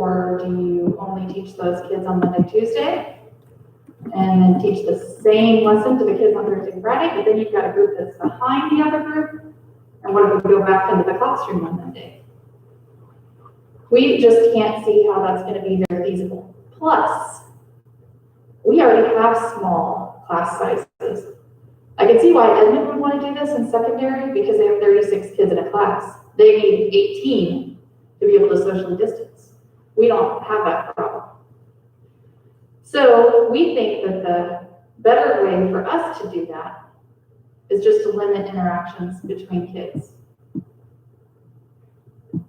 or do you only teach those kids on Monday, Tuesday, and then teach the same lesson to the kids on Thursday, Friday, but then you've got a group that's behind the other group, and what if we go back into the classroom on Monday? We just can't see how that's going to be very feasible. Plus, we already have small class sizes. I can see why Edmond would want to do this in secondary because they have 36 kids in a class. They need 18 to be able to socially distance. We don't have that problem. So we think that the better way for us to do that is just to limit interactions between kids.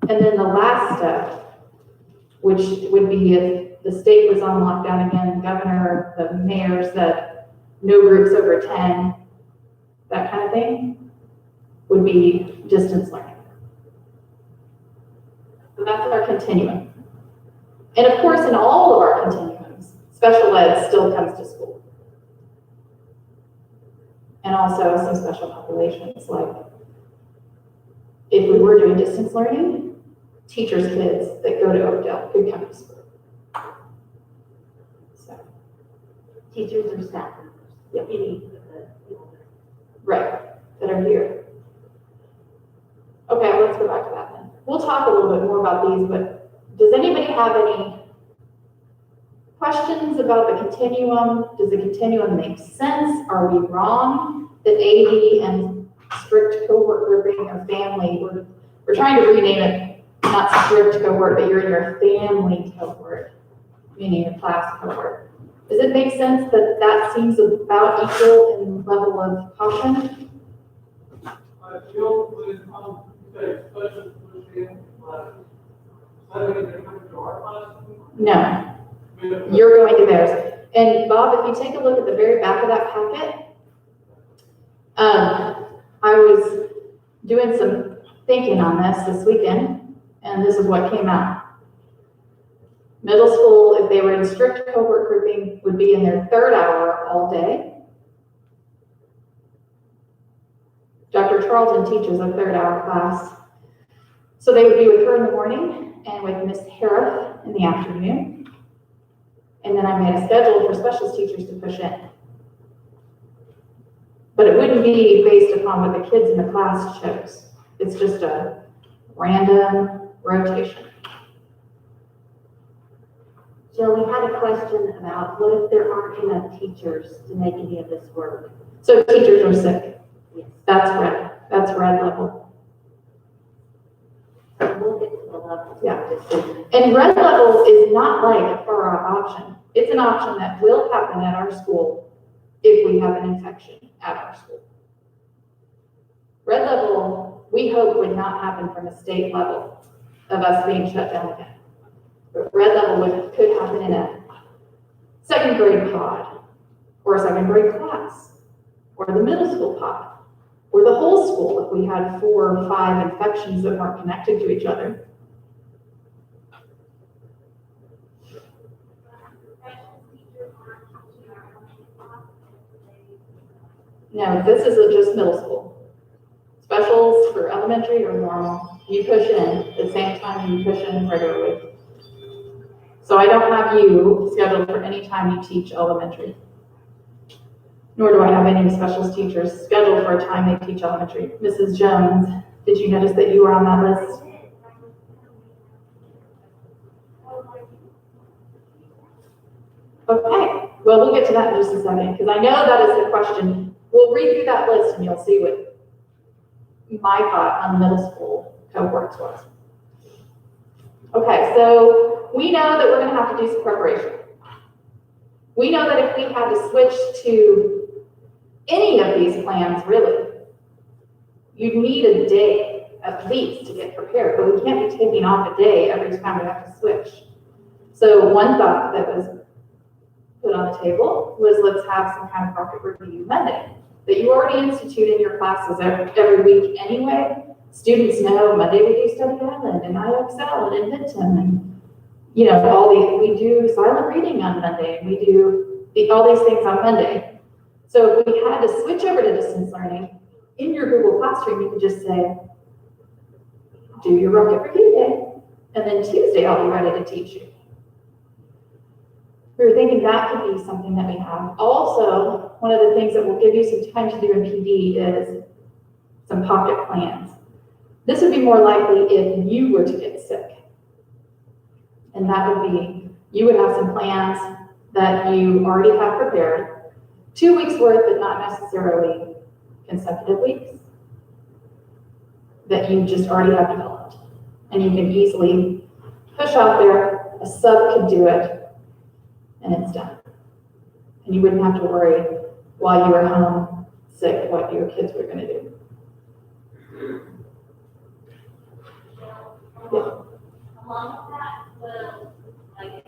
And then the last step, which would be if the state was on lockdown again, the governor, the mayor said no groups over 10, that kind of thing, would be distance learning. So that's our continuum. And of course, in all of our continuums, special ed still comes to school. And also some special populations, like if we were doing distance learning, teachers' kids that go to Oakdale could come to school. So, Teachers or staff members. Yep. Any of the people. right, that are here. Okay, let's go back to that then. We'll talk a little bit more about these, but does anybody have any questions about the continuum? Does the continuum make sense? Are we wrong that AD and strict cohort grouping or family, we're trying to rename it, not strict cohort, but you're in your family cohort, meaning your class cohort. Does it make sense that that seems about equal in level of caution? No, you're going to theirs. And Bob, if you take a look at the very back of that packet, I was doing some thinking on this weekend, and this is what came out. Middle school, if they were in strict cohort grouping, would be in their third hour all day. Dr. Charlton teaches a third hour class. So they would be with her in the morning and with Miss Harrop in the afternoon. And then I made a schedule for specialist teachers to push in. But it wouldn't be based upon what the kids in the class chose. It's just a random rotation. Jill, we had a question about what if there aren't enough teachers to make any of this work? So teachers are sick. Yes. That's red. That's red level. We'll get to the level. Yeah. And red level is not like a far off option. It's an option that will happen at our school if we have an infection at our school. Red level, we hope would not happen from a state level of us being shut down again. But red level could happen in a second grade pod, or a second grade class, or the middle school pod, or the whole school if we had 4 or 5 infections that weren't connected to each other. No, this is just middle school. Specials for elementary or normal, you push in at the same time you push in regularly. So I don't have you scheduled for any time you teach elementary. Nor do I have any specialist teachers scheduled for a time they teach elementary. Mrs. Jones, did you notice that you were on that list? Okay, well, we'll get to that in just a second, because I know that is the question. We'll read through that list and you'll see what my thought on middle school cohorts was. Okay, so we know that we're going to have to do some preparation. We know that if we had to switch to any of these plans, really, you'd need a day at least to get prepared, but we can't be taking off a day every time we have to switch. So one thought that was put on the table was, let's have some kind of market review Monday that you already institute in your classes every week anyway. Students know Monday we do Study Island and IXL and Inventum, and you know, we do silent reading on Monday, and we do all these things on Monday. So if we had to switch over to distance learning, in your Google Classroom, you could just say, do your market review day. and then Tuesday I'll be ready to teach you. We were thinking that could be something that we have. Also, one of the things that will give you some time to do in PD is some pocket plans. This would be more likely if you were to get sick. And that would be, you would have some plans that you already have prepared, 2 weeks worth, but not necessarily consecutive weeks, that you just already have developed. And you can easily push out there, a sub could do it, and it's done. And you wouldn't have to worry while you were home sick what your kids were gonna do. Yeah. Along with that, will, like,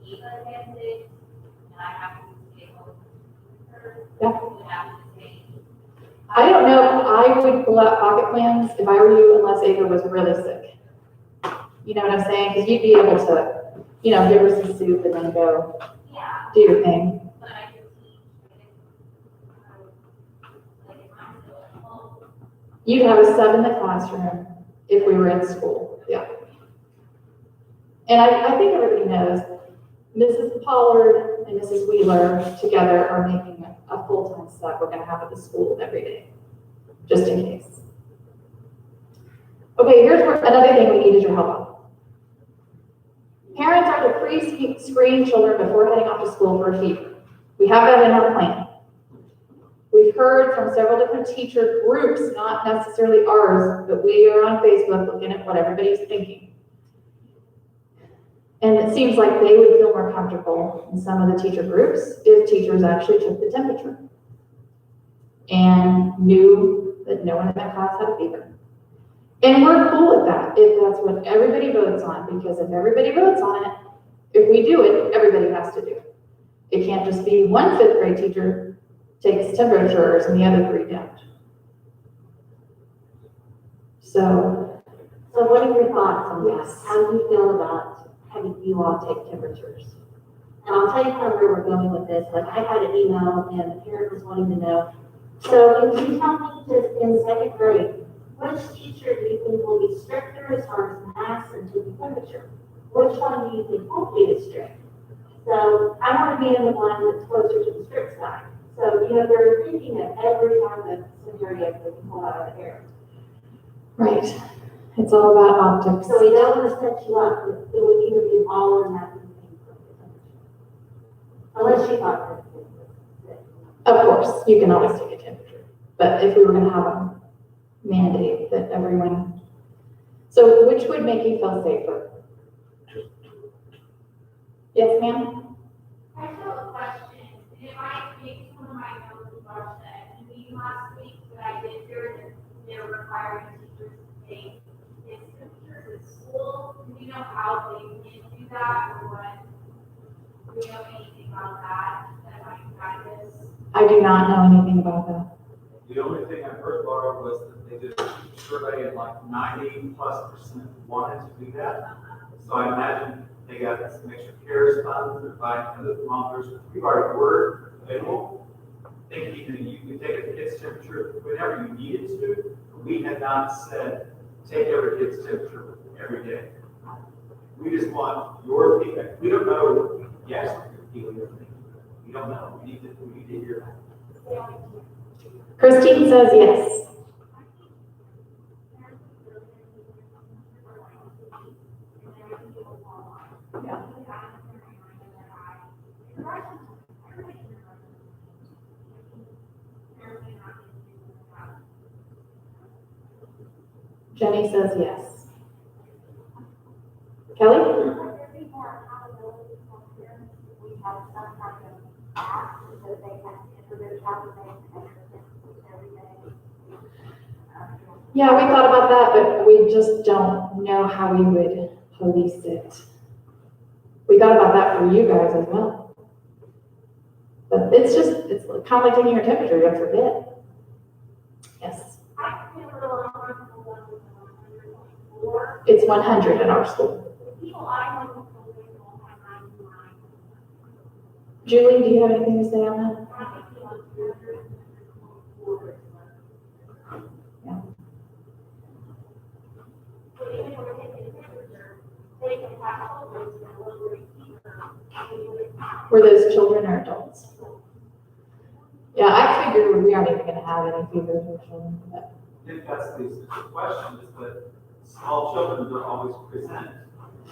Eva gets it, and I have to stay home with her, Yeah. we have to stay. I don't know if I would pull out pocket plans if I were you, unless Ava was really sick. You know what I'm saying? Because you'd be able to, you know, give her some soup and then go Yeah, do your thing. but I can teach, like, if I'm still at home, You'd have a sub in the classroom if we were in school, yeah. And I think everybody knows, Mrs. Pollard and Mrs. Wheeler together are making a full-time sub we're gonna have at the school every day, just in case. Okay, here's where, another thing we needed your help on. Parents are to pre-screen children before heading off to school for a fever. We have that in our plan. We've heard from several different teacher groups, not necessarily ours, but we are on Facebook looking at what everybody's thinking. And it seems like they would feel more comfortable in some of the teacher groups if teachers actually took the temperature and knew that no one in that class had a fever. And we're cool with that if that's what everybody votes on, because if everybody votes on it, if we do it, everybody has to do it. It can't just be one fifth grade teacher takes temperatures and the other 3 don't. So, what are your thoughts on this? Yes. How do you feel about having you all take temperatures? And I'll tell you kind of where we're going with this. Like, I had an email and the parent was wanting to know, so can you tell me just in 2nd grade, which teacher do you think will be stricter as far as masks and taking temperature? Which one do you think won't be as strict? So I want to be in the one that's closer to the strict side. So, you know, they're thinking of every kind of scenario they can pull out of the air. right, it's all about optics. So we don't want to set you up, it would either be all or nothing. Unless you thought that. Of course, you can always take a temperature, but if we were gonna have a mandate that everyone, so which would make you feel safer? Yes, ma'am? I have a question, and it might make some of my notes about that. In the meeting last week, that I did hear that they're requiring teachers to take kids' temperatures at school. Do you know how they can do that, or what? Do you know anything about that might guide us? I do not know anything about that. The only thing I heard, Laura, was that they did a survey and like 90+% wanted to do that. So I imagine they got some extra CARES funds, they're buying other thermometers. We've already ordered available. Thinking you can take a kid's temperature whenever you needed to. We had not said, take every kid's temperature every day. We just want your feedback. We don't know, yes, you're feeling everything. We don't know. We need to hear that. Christine says yes. Yeah. Jenny says yes. Kelly? Yeah, we thought about that, but we just don't know how we would police it. We thought about that for you guys as well. But it's kind of like taking your temperature, you forget. Yes. It's 100 in our school. Julie, do you have anything to say on that? Yeah. they can have children, so what we're Were those children or adults? Yeah, I figured we aren't even gonna have any fevers or children, but. If that's the question, is that small children don't always present.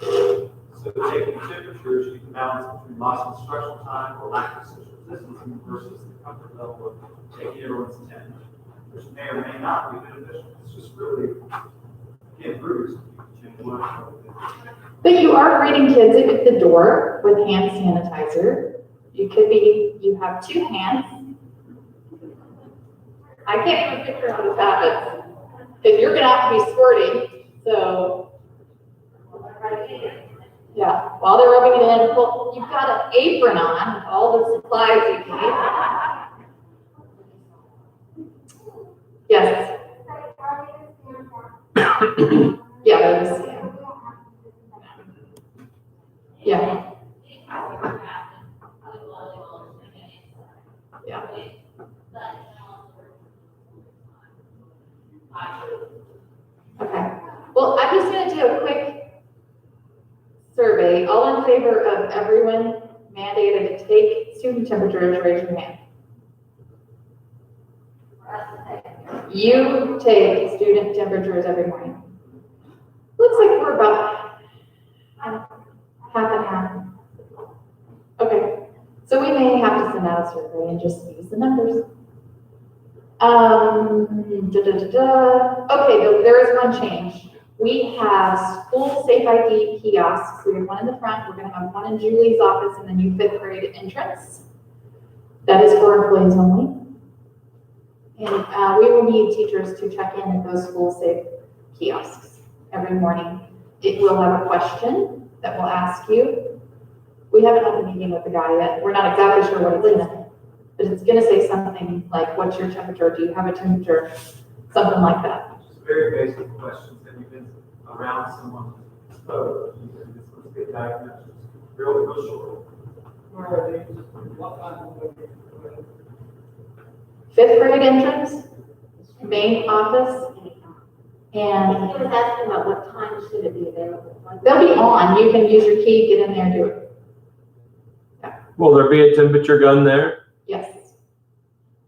So taking temperatures, you can balance between loss of instructional time or lack of social distancing versus the comfort level of taking everyone's temperature, which may or may not be beneficial. It's just really, again, bruised. But you are greeting kids at the door with hand sanitizer. You have two hands. I can't even picture how this happens. Because you're gonna have to be squirting, so. Yeah, while they're rubbing it in, well, you've got an apron on, all the supplies you need. Yes. Yeah, they're the same. Yeah. Yeah. Okay. Well, I'm just going to do a quick survey. All in favor of everyone mandated to take student temperatures, raise your hand. You take student temperatures every morning. Looks like we're about half and half. Okay. So we may have to send out a survey and just use the numbers. Okay, there is one change. We have school safe ID kiosks. We have one in the front. We're going to have one in Julie's office in the new 5th grade entrance. That is for employees only. And we will need teachers to check in at those school safe kiosks every morning. It will have a question that will ask you. We haven't had a meeting with the guy yet. We're not exactly sure what it's going to say. But it's going to say something like, what's your temperature? Do you have a temperature? Something like that. Just very basic questions that you've been around someone who's exposed. Let's get diagnosed. Real short. Where are these? What time of the 5th grade entrance, main office, and He was asking about what time should it be available. they'll be on. You can use your key, get in there and do it. Will there be a temperature gun there? Yes.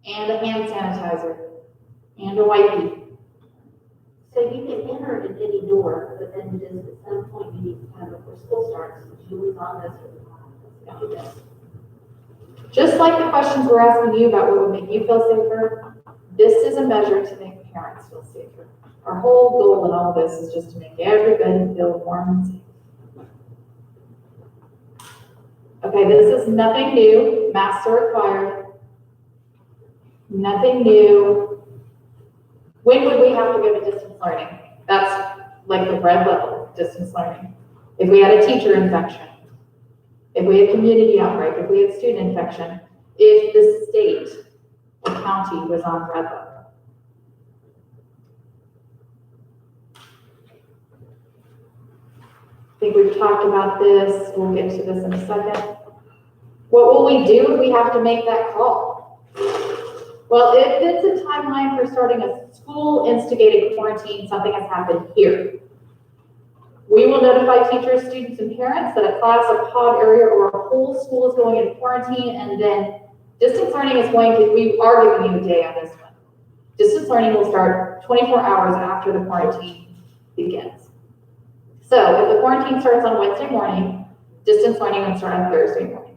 And a hand sanitizer. And a wipey. So you can enter at any door, but then just at some point you need to kind of, before school starts, Julie's on this or. Just like the questions we're asking you about what would make you feel safer, this is a measure to make parents feel safer. Our whole goal in all of this is just to make everybody feel warm and safe. Okay, this is nothing new. Masks are required. Nothing new. When would we have to go to distance learning? That's like the red level, distance learning. If we had a teacher infection, if we had community outbreak, if we had student infection, if the state or county was on red level. I think we've talked about this. We'll get to this in a second. What will we do if we have to make that call? Well, if it's a timeline for starting a school instigated quarantine, something has happened here. We will notify teachers, students, and parents that a class, a pod area, or a whole school is going into quarantine, and then distance learning is going to, we are giving you a day on this one. Distance learning will start 24 hours after the quarantine begins. So if the quarantine starts on Wednesday morning, distance learning will start on Thursday morning.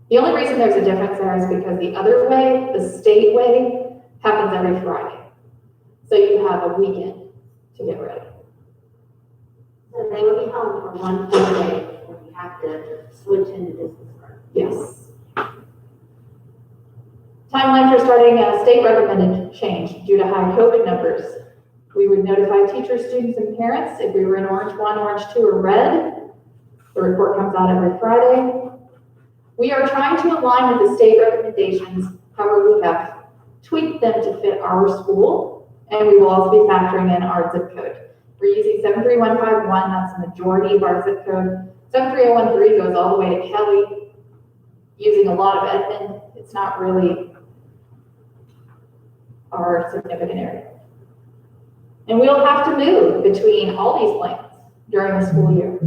The only reason there's a difference there is because the other way, the state way, happens every Friday. So you have a weekend to get ready. So they will be home for one full day before we have to switch into distance learning. Yes. Timeline for starting a state recommended change due to high COVID numbers. We would notify teachers, students, and parents if we were in orange 1, orange 2, or red. The report comes out every Friday. We are trying to align with the state recommendations. However, we have tweaked them to fit our school, and we will also be factoring in our zip code. We're using 73151, that's the majority of our zip code. 73013 goes all the way to Kelly, using a lot of Edmond. It's not really our significant area. And we'll have to move between all these plans during the school year.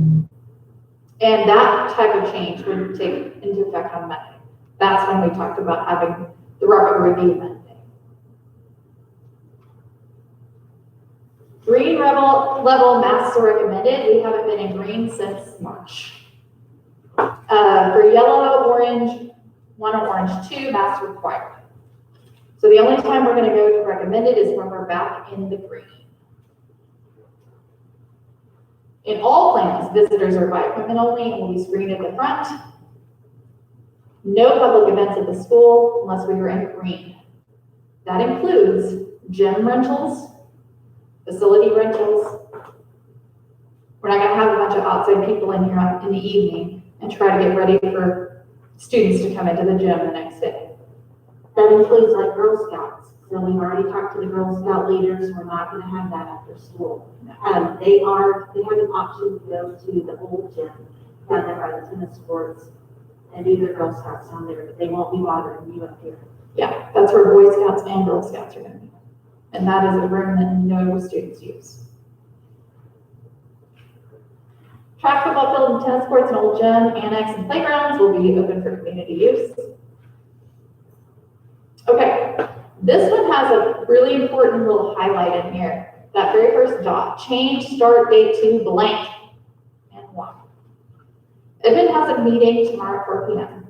And that type of change would take into effect on Monday. That's when we talked about having the record review Monday. Green level masks are recommended. We haven't been in green since March. For yellow, orange, 1 or orange 2, masks required. So the only time we're going to go to recommended is when we're back in the green. In all plans, visitors are by appointment only and will be screened at the front. No public events at the school unless we are in green. That includes gym rentals, facility rentals. We're not going to have a bunch of outside people in here in the evening and try to get ready for students to come into the gym the next day. That includes like Girl Scouts. So we've already talked to the Girl Scout leaders. We're not going to have that after school. They have an option to go to the old gym down there by the tennis courts and do their Girl Scouts down there, but they won't be bothering you up here. Yeah, that's where Boy Scouts and Girl Scouts are going to be. And that is a room that no students use. Track football field and tennis courts and old gym, annex, and playgrounds will be open for community use. Okay, this one has a really important little highlight in here. That very first dot, change start date to blank and 1. Edmond has a meeting tomorrow at 4 p.m.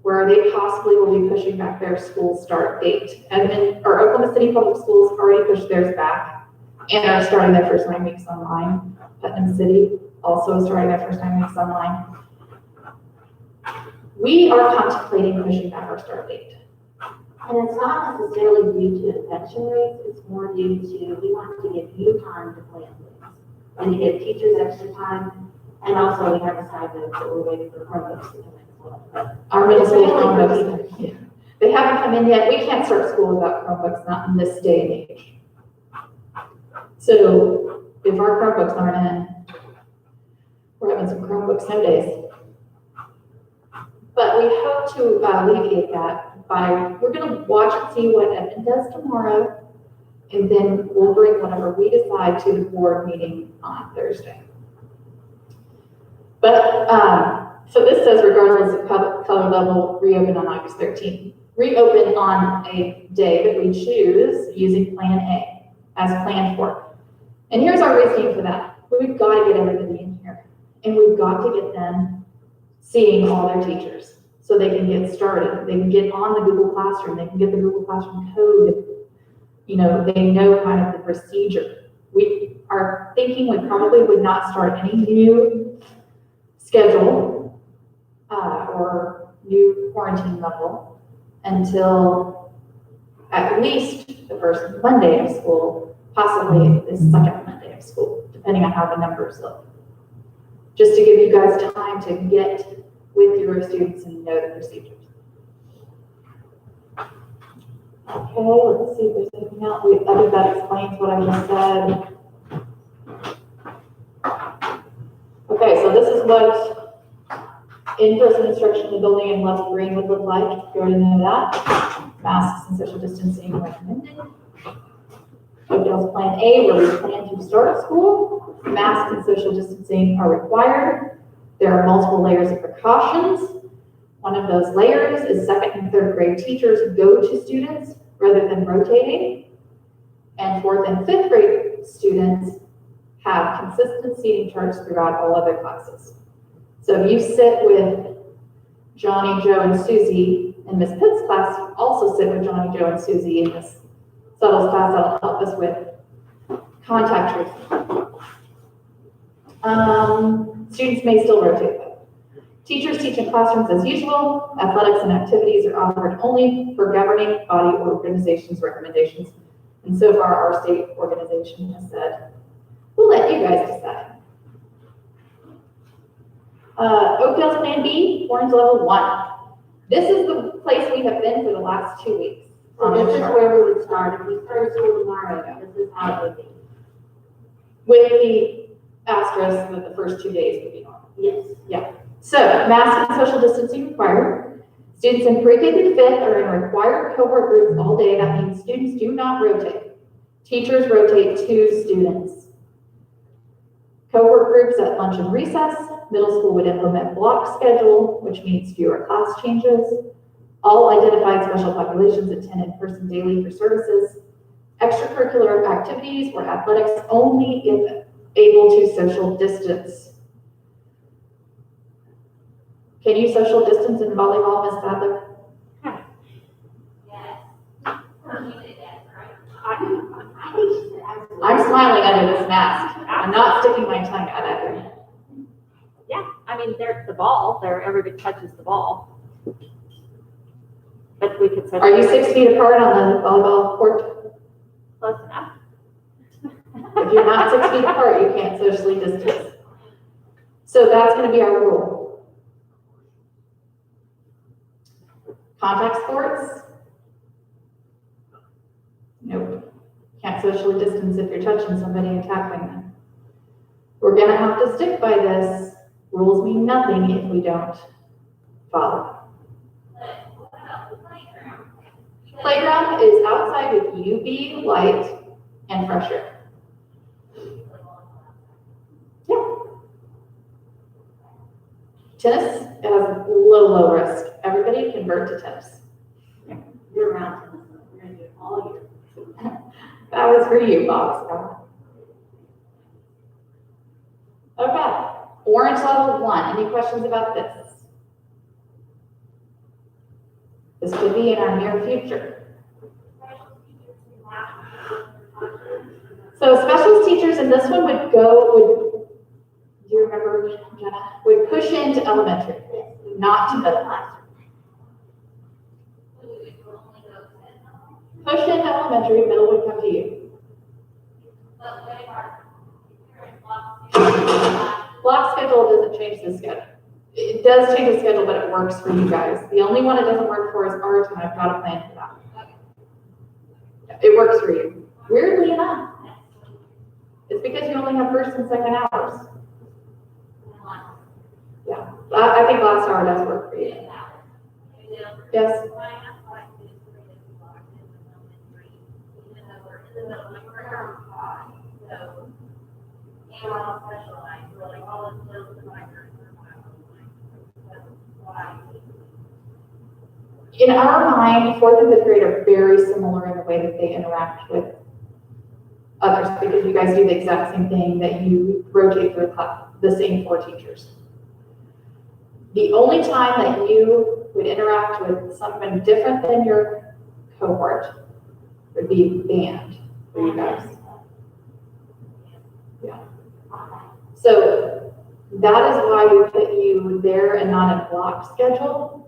where they possibly will be pushing back their school start date. Edmond, or Oklahoma City Public Schools already pushed theirs back and are starting their first 9 weeks online. Putnam City also is starting their first 9 weeks online. We are contemplating pushing back our start date. And it's not necessarily due to infection rates, it's more due to, we want to give you time to plan things. And to give teachers extra time, and also we have a side note that we're waiting for Chromebooks to come in as well. But Our middle school Really Chromebooks, yeah. They haven't come in yet. We can't start school without Chromebooks, not in this day and age. So if our Chromebooks aren't in, we're having some Chromebook snow days. But we hope to alleviate that by, we're going to watch and see what Edmond does tomorrow, and then we'll bring whatever we decide to the board meeting on Thursday. But, so this says regardless of color level, reopen on August 13th. Reopen on a day that we choose using Plan A as planned for. And here's our reasoning for that. We've got to get everybody in here, and we've got to get them seeing all their teachers so they can get started. They can get on the Google Classroom. They can get the Google Classroom code. You know, they know kind of the procedure. We are thinking we probably would not start any new schedule or new quarantine level until at least the first Monday of school, possibly the second Monday of school, depending on how the numbers look. Just to give you guys time to get with your students and know the procedures. Okay, let's see if there's anything else. I think that explains what I just said. Okay, so this is what in-person instruction in the building in Left Green would look like. You already know that. Masks and social distancing recommended. Oakdale's Plan A, where we plan to start school. Masks and social distancing are required. There are multiple layers of precautions. One of those layers is 2nd and 3rd grade teachers go to students rather than rotating. And 4th and 5th grade students have consistent seating charts throughout all other classes. So if you sit with Johnny, Joe, and Susie in Miss Pitt's class, you also sit with Johnny, Joe, and Susie in Miss Suttle's class. That'll help us with contact tracing. Students may still rotate though. Teachers teach in classrooms as usual. Athletics and activities are offered only for governing body organizations' recommendations. And so far, our state organization has said, we'll let you guys decide. Oakdale's Plan B, Orange Level 1. This is the place we have been for the last 2 weeks. So this is where we would start. If we start school tomorrow, this is how it would be. With the asterisk that the first 2 days would be normal. Yes. Yeah. So, mask and social distancing required. Students in pre-K through 5th are in required cohort groups all day. That means students do not rotate. Teachers rotate 2 students. Cohort groups at lunch and recess. Middle school would implement block schedule, which means fewer class changes. All identified special populations attend in person daily for services. Extracurricular activities or athletics only if able to social distance. Can you social distance in volleyball, Ms. Sadler? Yes. You did that, right? I think she said absolutely. I'm smiling under this mask. I'm not sticking my tongue out at her. Yeah, I mean, they're the ball, everybody touches the ball. But we could. Are you 6 feet apart on the volleyball court? Close enough. If you're not 6 feet apart, you can't socially distance. So that's gonna be our rule. Contact sports? Nope. Can't socially distance if you're touching somebody and tackling them. We're gonna have to stick by this. Rules mean nothing if we don't follow. But what about the playground? Playground is outside with UV light and fresh air. Yeah. Tennis, it has low risk. Everybody convert to tennis. You're around tennis, we're gonna do it all year. That was for you, Bob Scott. Okay, orange level 1. Any questions about this? This could be in our near future. So specialist teachers, and this one would do you remember, Jenna? Would push into elementary, not to middle. Push into elementary, middle would come to you. But what if our parents Block schedule doesn't change the schedule. It does change the schedule, but it works for you guys. The only one it doesn't work for is our time. I've got a plan for that. It works for you. Weirdly enough. It's because you only have first and second hours. Yeah, I think last hour does work for you. Yes? In our mind, 4th and 5th grade are very similar in the way that they interact with others, because you guys do the exact same thing, that you rotate through the same 4 teachers. The only time that you would interact with someone different than your cohort would be band for you guys. Yeah. So that is why we put you there and not in block schedule.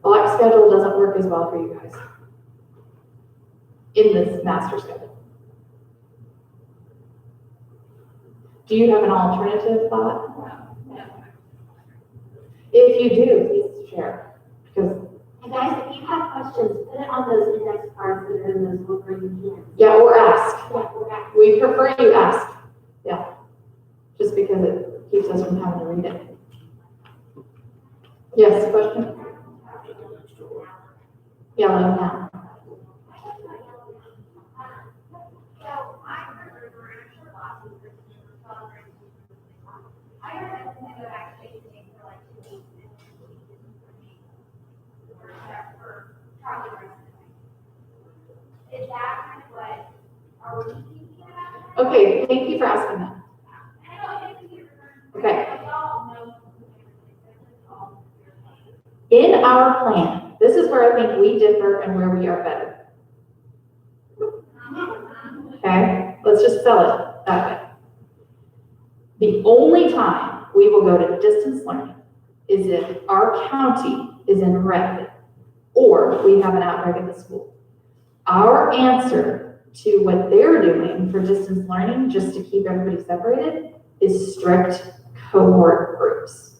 Block schedule doesn't work as well for you guys in this master schedule. Do you have an alternative thought? If you do, please share, because And guys, if you have questions, put it on those index cards that are in those little green cans. yeah, or ask. Yeah, we're back. We prefer you ask. Yeah, just because it keeps us from having to read it. Yes, question? Yellow now. So I heard we were actually watching for celebrating. I heard that they would actually stay for like 2 weeks and for Charlie Rose. Is that kind of what are we thinking about? Okay, thank you for asking that. I know it's easier. Okay. We all know. In our plan, this is where I think we differ and where we are better. Okay, let's just sell it that way. The only time we will go to distance learning is if our county is in red or we have an outbreak at the school. Our answer to what they're doing for distance learning, just to keep everybody separated, is strict cohort groups.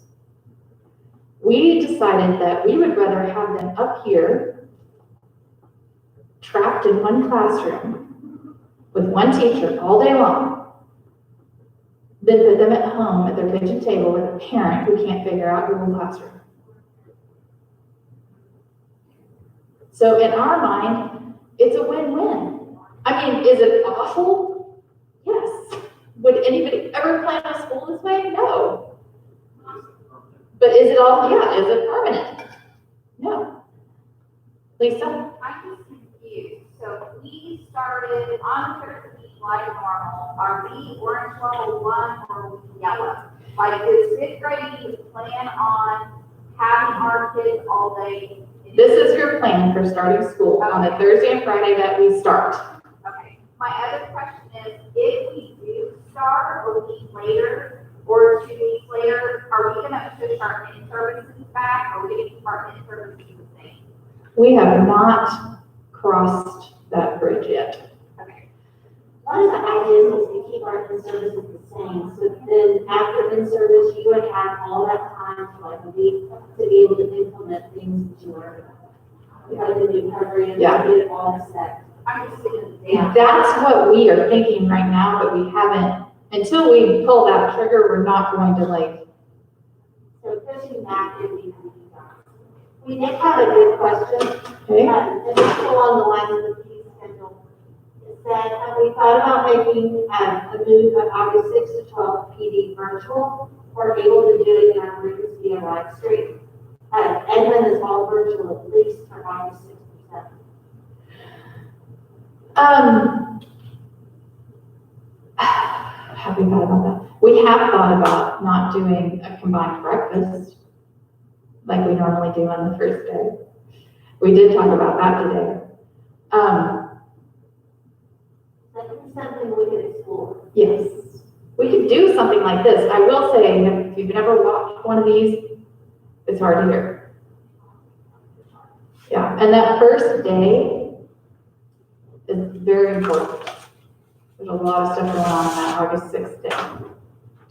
We decided that we would rather have them up here, trapped in one classroom with one teacher all day long, than put them at home at their kitchen table with a parent who can't figure out Google Classroom. So in our mind, It's a win-win. I mean, is it awful? Yes. Would anybody ever plan a school this way? No. But is it all, yeah, is it permanent? No. Lisa? I'm just confused. So we started on Thursday like normal. Are we orange level 1 or are we yellow? Like, does fifth grade need to plan on having our kids all day? This is your plan for starting school on the Thursday and Friday that we start. Okay. My other question is, if we do start a week later or 2 weeks later, are we gonna push our in-services back, or are we gonna keep our in-services the same? We have not crossed that bridge yet. Okay. One of the ideas is to keep our in-services the same, so then after in-service, you would have all that time for like a week to be able to implement things that you learned about. Like the new program, Yeah. to get it all set. I'm just thinking, yeah. That's what we are thinking right now, but we haven't, until we pull that trigger, we're not going to like, So pushing back would be. We did have a good question. okay? And it's along the lines of the fee schedule. It said, have we thought about making a move of August 6th to 12th PD virtual, or able to do it in our rooms via live stream? Edmund is all virtual at least for August 6th to 7th. Have we thought about that? We have thought about not doing a combined breakfast like we normally do on the first day. We did talk about that today. That is something we could explore. Yes, we could do something like this. I will say, if you've never watched one of these, it's hard to hear. Yeah, and that first day is very important. There's a lot of stuff going on that August 6th day.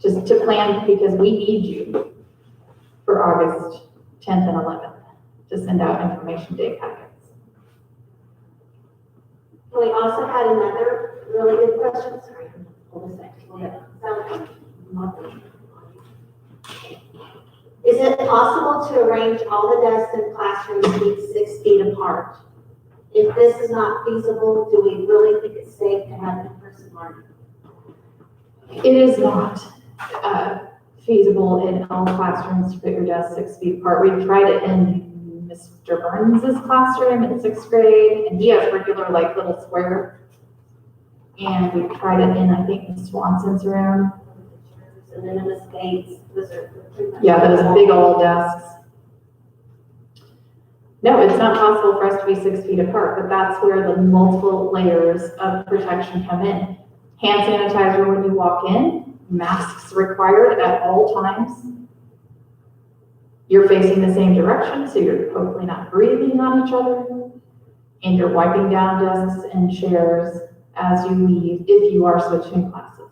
Just to plan, because we need you for August 10th and 11th to send out information day packets. We also had another really good question. Sorry, hold a second. Hold it. Sound muffled. Is it possible to arrange all the desks in classrooms to be 6 feet apart? If this is not feasible, do we really think it's safe to have in-person learning? It is not feasible in all classrooms to put your desks 6 feet apart. We've tried it in Mr. Burns's classroom in 6th grade, and he has regular like little square. And we've tried it in, I think, Ms. Swanson's room. And then in the States, those are pretty much. Yeah, those big old desks. No, it's not possible for us to be 6 feet apart, but that's where the multiple layers of protection come in. Hand sanitizer when you walk in, masks required at all times. You're facing the same direction, so you're hopefully not breathing on each other. And you're wiping down desks and chairs as you leave if you are switching classes.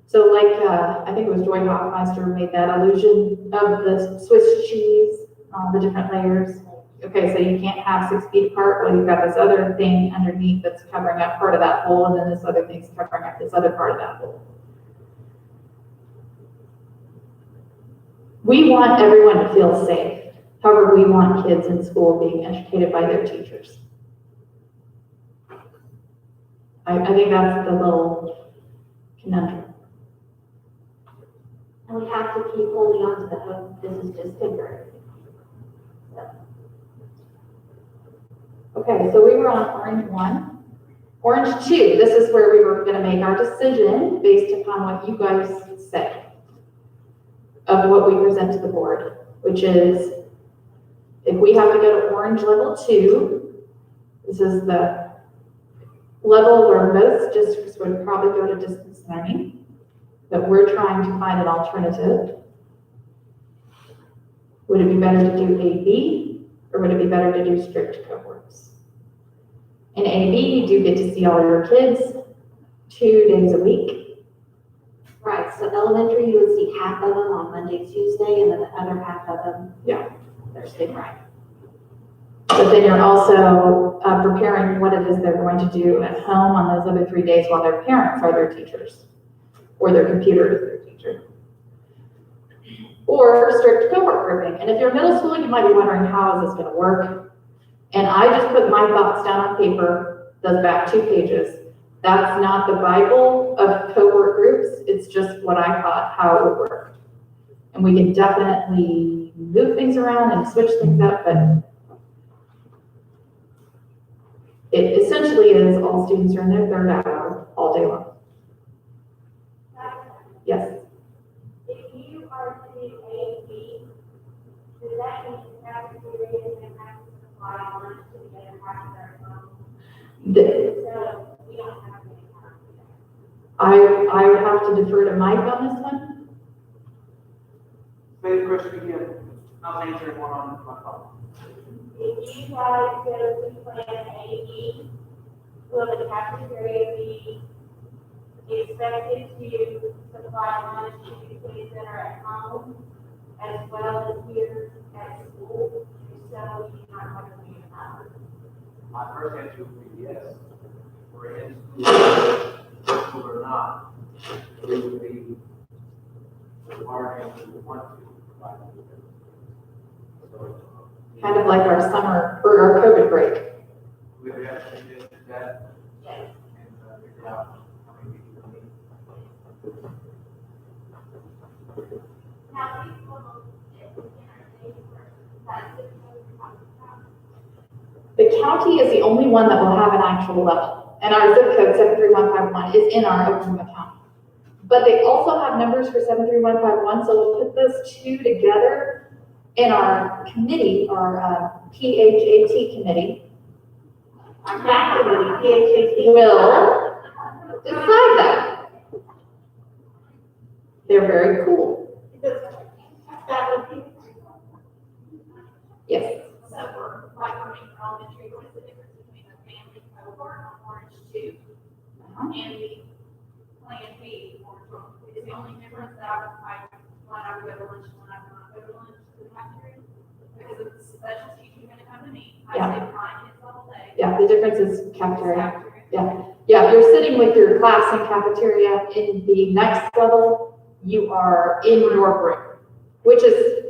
So like, I think it was Joy Hoffmeister made that allusion of the Swiss cheese, the different layers. Okay, so you can't have 6 feet apart, well, you've got this other thing underneath that's covering up part of that hole, and then this other thing's covering up this other part of that hole. We want everyone to feel safe. However, we want kids in school being educated by their teachers. I think that's the little conundrum. And we have to keep holding on to the hope this is just temporary. Okay, so we were on orange 1. Orange 2, this is where we were gonna make our decision based upon what you guys say of what we present to the board, which is if we have to go to orange level 2, this is the level where most districts would probably go to distance learning, but we're trying to find an alternative. Would it be better to do AB, or would it be better to do strict cohorts? In AB, you do get to see all your kids 2 days a week. Right, so elementary, you would see half of them on Monday, Tuesday, and then the other half of them. Yeah. Thursday, Friday. But then you're also preparing what it is they're going to do at home on those other 3 days while their parents are their teachers, or their computer is their teacher. Or strict cohort grouping. And if you're middle school, you might be wondering, how is this gonna work? And I just put my thoughts down on paper, those back 2 pages. That's not the Bible of cohort groups, it's just what I thought, how it would work. And we can definitely move things around and switch things up, but it essentially is all students are in their third hour all day long. Yes. If you are to do A, B, does that mean the cafeteria is going to have to supply lunch to the other half of their home? So we don't have any time for that. I would have to defer to Mike on this one. Say the question again. I was answering one on my phone. If you guys go to plan A, B, will the cafeteria be expected to supply lunch to the kids that are at home as well as here at school? So you not have to be about. My first answer would be yes. We're in school or not, we would be requiring to want to provide. So Kind of like our summer, or our COVID break. we would have to revisit that Yes. and figure out how many people we need. Now, these will, that's it. The county is the only one that will have an actual level, and our zip code 73151 is in our Oklahoma County. But they also have numbers for 73151, so we'll put those 2 together in our committee, our PHAT committee. Our back committee, PHAT. Will decide that. They're very cool. That would be. Yes. So for, like, for elementary, what is the difference between a family cohort on Orange 2 and the Plan B Orange 1? Is the only difference that when I would go to lunch, when I would not go to lunch to the cafeteria? Because if the special teacher's gonna come to me, I Yeah. sit fine, it's all day. Yeah, the difference is cafeteria. Cafeteria. Yeah, if you're sitting with your class in cafeteria in the next level, you are in your room, which is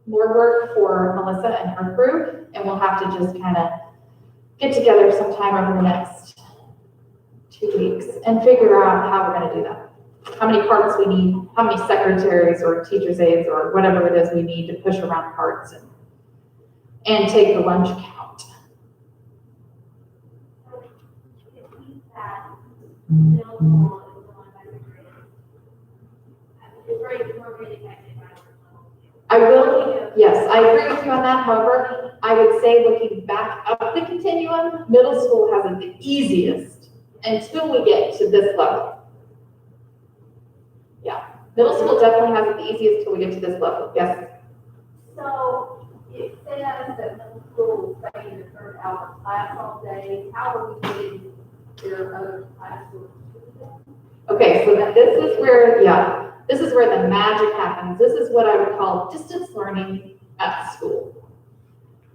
more work for Melissa and her crew, and we'll have to just kind of get together sometime over the next 2 weeks and figure out how we're gonna do that. How many carts we need, how many secretaries or teacher's aides or whatever it is we need to push around carts and take the lunch count. If we had middle school is the one by the grade. It's very, more really connected by our level. I will, yes, I agree with you on that. However, I would say looking back up the continuum, middle school has it the easiest until we get to this level. Yeah, middle school definitely has it the easiest till we get to this level, yes. So it says that middle school is staying in the third hour class all day. How are we getting their other classes? Okay, so this is where, yeah, this is where the magic happens. This is what I would call distance learning at school.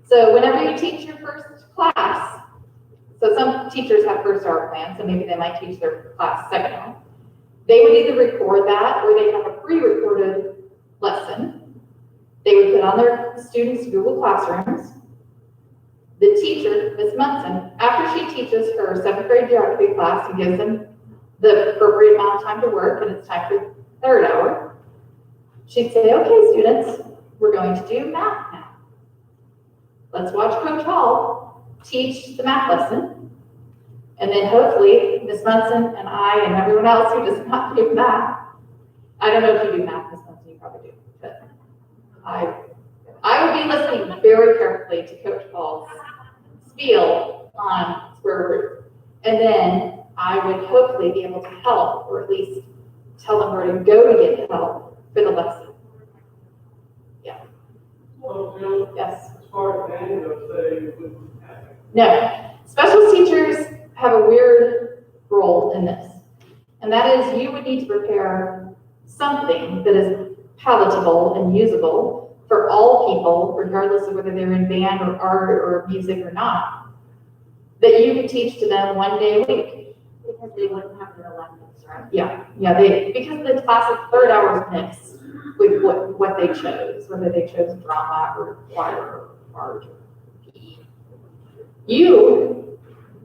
So whenever you teach your first class, so some teachers have first hour plans, so maybe they might teach their class second hour. They would either record that or they have a pre-recorded lesson. They would put on their students' Google Classrooms. The teacher, Ms. Munson, after she teaches her 7th grade geography class and gives them the appropriate amount of time to work, and it's time for third hour, she'd say, okay, students, we're going to do math now. Let's watch Coach Hall teach the math lesson. And then hopefully Ms. Munson and I and everyone else who does not do math, I don't know if you do math, Ms. Munson, you probably do, but I would be listening very carefully to Coach Hall's spiel on square root. And then I would hopefully be able to help, or at least tell them where to go to get help for the lesson. Yeah, So, Bill, yes. as far as Daniel say, No, special teachers have a weird role in this. And that is you would need to prepare something that is palatable and usable for all people, regardless of whether they're in band or art or music or not, that you could teach to them one day a week. Because they wouldn't have their electives, right? Yeah, because the class of third hours mix with what they chose, whether they chose drama or choir or art or PE. You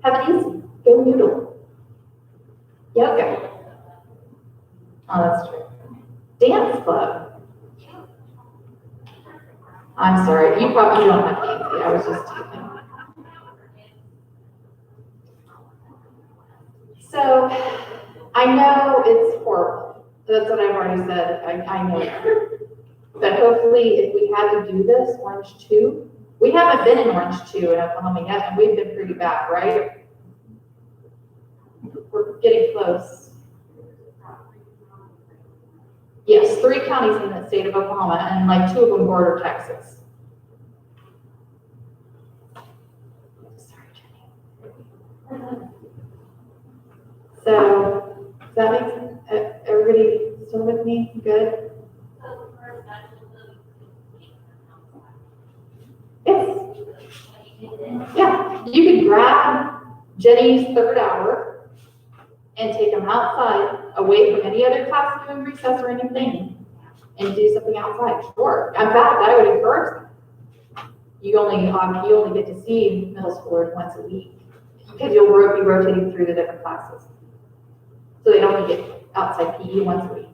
have it easy. Go noodle. Yoga. Oh, that's true. Dance club. I'm sorry, you probably don't have Nancy, I was just teasing. So, I know it's horrible. That's what I've already said. I know that. But hopefully, if we had to do this, Orange 2, we haven't been in Orange 2 in Oklahoma yet, and we've been pretty bad, right? We're getting close. Yes, 3 counties in the state of Oklahoma, and like 2 of them border Texas. Sorry, Jenny. So, does that make sense? Everybody still with me? Good? Yes. Yeah, you could grab Jenny's 3rd hour and take them outside, away from any other class doing recess or anything, and do something outside. Sure. In fact, I would encourage that. You only get to see middle schoolers once a week because you'll be rotating through the different classes. So they only get outside PE once a week.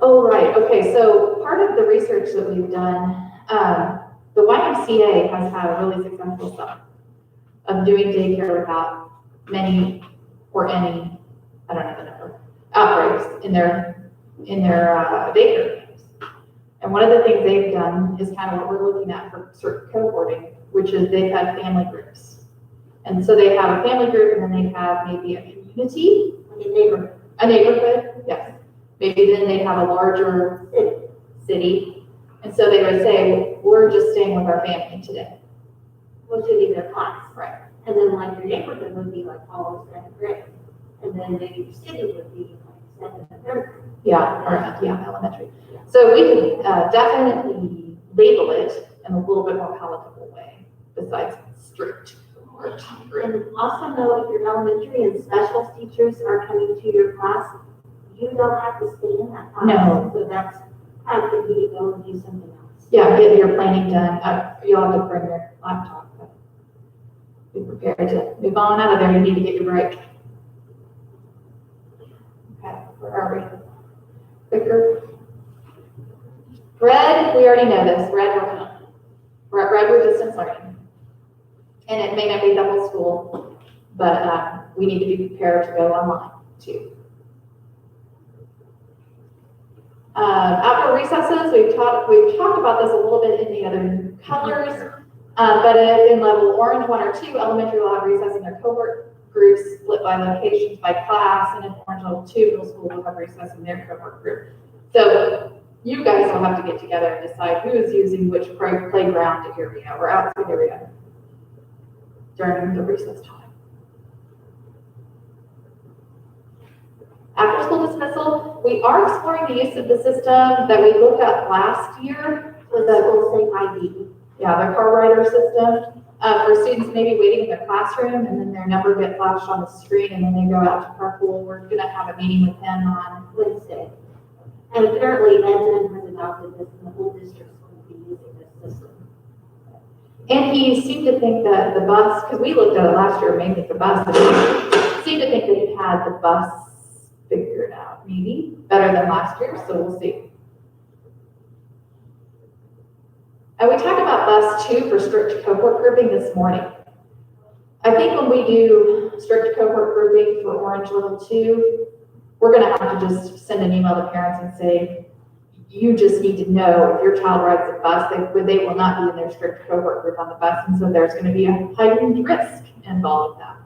Oh, right. Okay. So part of the research that we've done, the YMCA has had a really successful summer of doing daycare without many or any, I don't know the number, outbreaks in their daycare camps. And one of the things they've done is kind of what we're looking at for certain cohorting, which is they've had family groups. And so they have a family group, and then they have maybe a community, a neighborhood, yes. Maybe then they have a larger city. And so they would say, we're just staying with our family today. Which would be their class. Right. And then like your neighborhood would be like all of 2nd grade. And then maybe your city would be like 2nd and 3rd grade. Yeah, elementary. So we can definitely label it in a little bit more palatable way, besides strict or strict. And also know if your elementary and special teachers are coming to your class, you don't have to stay in that class. No. So that's time for you to go and do something else. Yeah, get your planning done. You'll have to bring your laptop, but be prepared to move on out of there. You need to get your break. Okay, where are we? Quicker. Red, we already know this. Red, we're distance learning. And it may not be the whole school, but we need to be prepared to go online too. Outdoor recesses, we've talked about this a little bit in the other colors, but in level orange 1 or 2, elementary will have recess in their cohort groups split by locations by class, and in orange level 2, middle school will have recess in their cohort group. So you guys will have to get together and decide who is using which playground area or outside area during the recess time. After school dismissal, we are exploring the use of the system that we looked at last year with the School safe ID. Yeah, the car rider system, for students maybe waiting in their classroom and then their number gets flashed on the screen and then they go out to carpool. We're gonna have a meeting with them on Wednesday. And apparently Edmond has adopted this and the whole district's going to be using this system. And he seemed to think that the bus, because we looked at it last year, maybe the bus, he seemed to think that he had the bus figured out, maybe better than last year, so we'll see. And we talked about bus 2 for strict cohort grouping this morning. I think when we do strict cohort grouping for Orange Level 2, we're gonna have to just send an email to parents and say, you just need to know if your child rides a bus, they will not be in their strict cohort group on the bus, and so there's gonna be a heightened risk involved with that.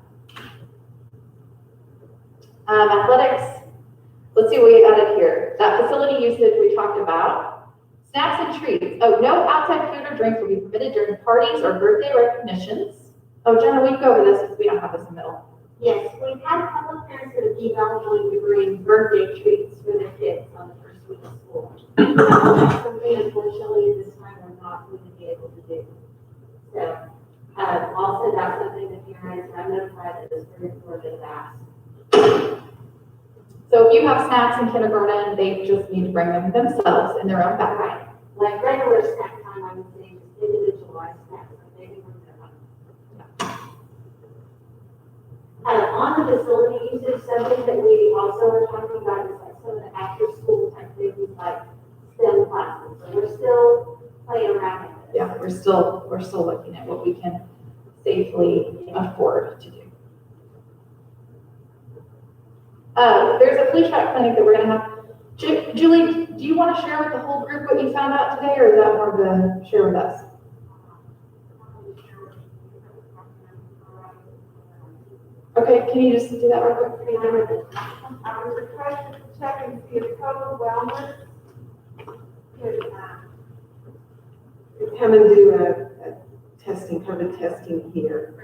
Athletics, let's see what we added here. That facility usage we talked about. Snacks and treats. Oh, no outside food or drink will be permitted during parties or birthday recognitions. Oh, Jenna, we can go over this because we don't have this in the middle. Yes, we've had a couple of parents that have emailed willing to bring birthday treats for their kids on the first week of school. That's something unfortunately this time we're not going to be able to do. So, also that's something that parents, I'm notified that is very important to ask. So if you have snacks in kindergarten, they just need to bring them themselves in their own bag. Like regular snack time, I would say, just give it On the facility usage, something that we also are talking about is like some of the after-school type things like STEM classes. So we're still playing around with this. Yeah, we're still looking at what we can safely afford to do. There's a flu shot clinic that we're gonna have. Julie, do you want to share with the whole group what you found out today, or is that more of a share with us? Okay, can you just do that real quick? I was requested to check and see if Total Wellness could come and do a testing, COVID testing here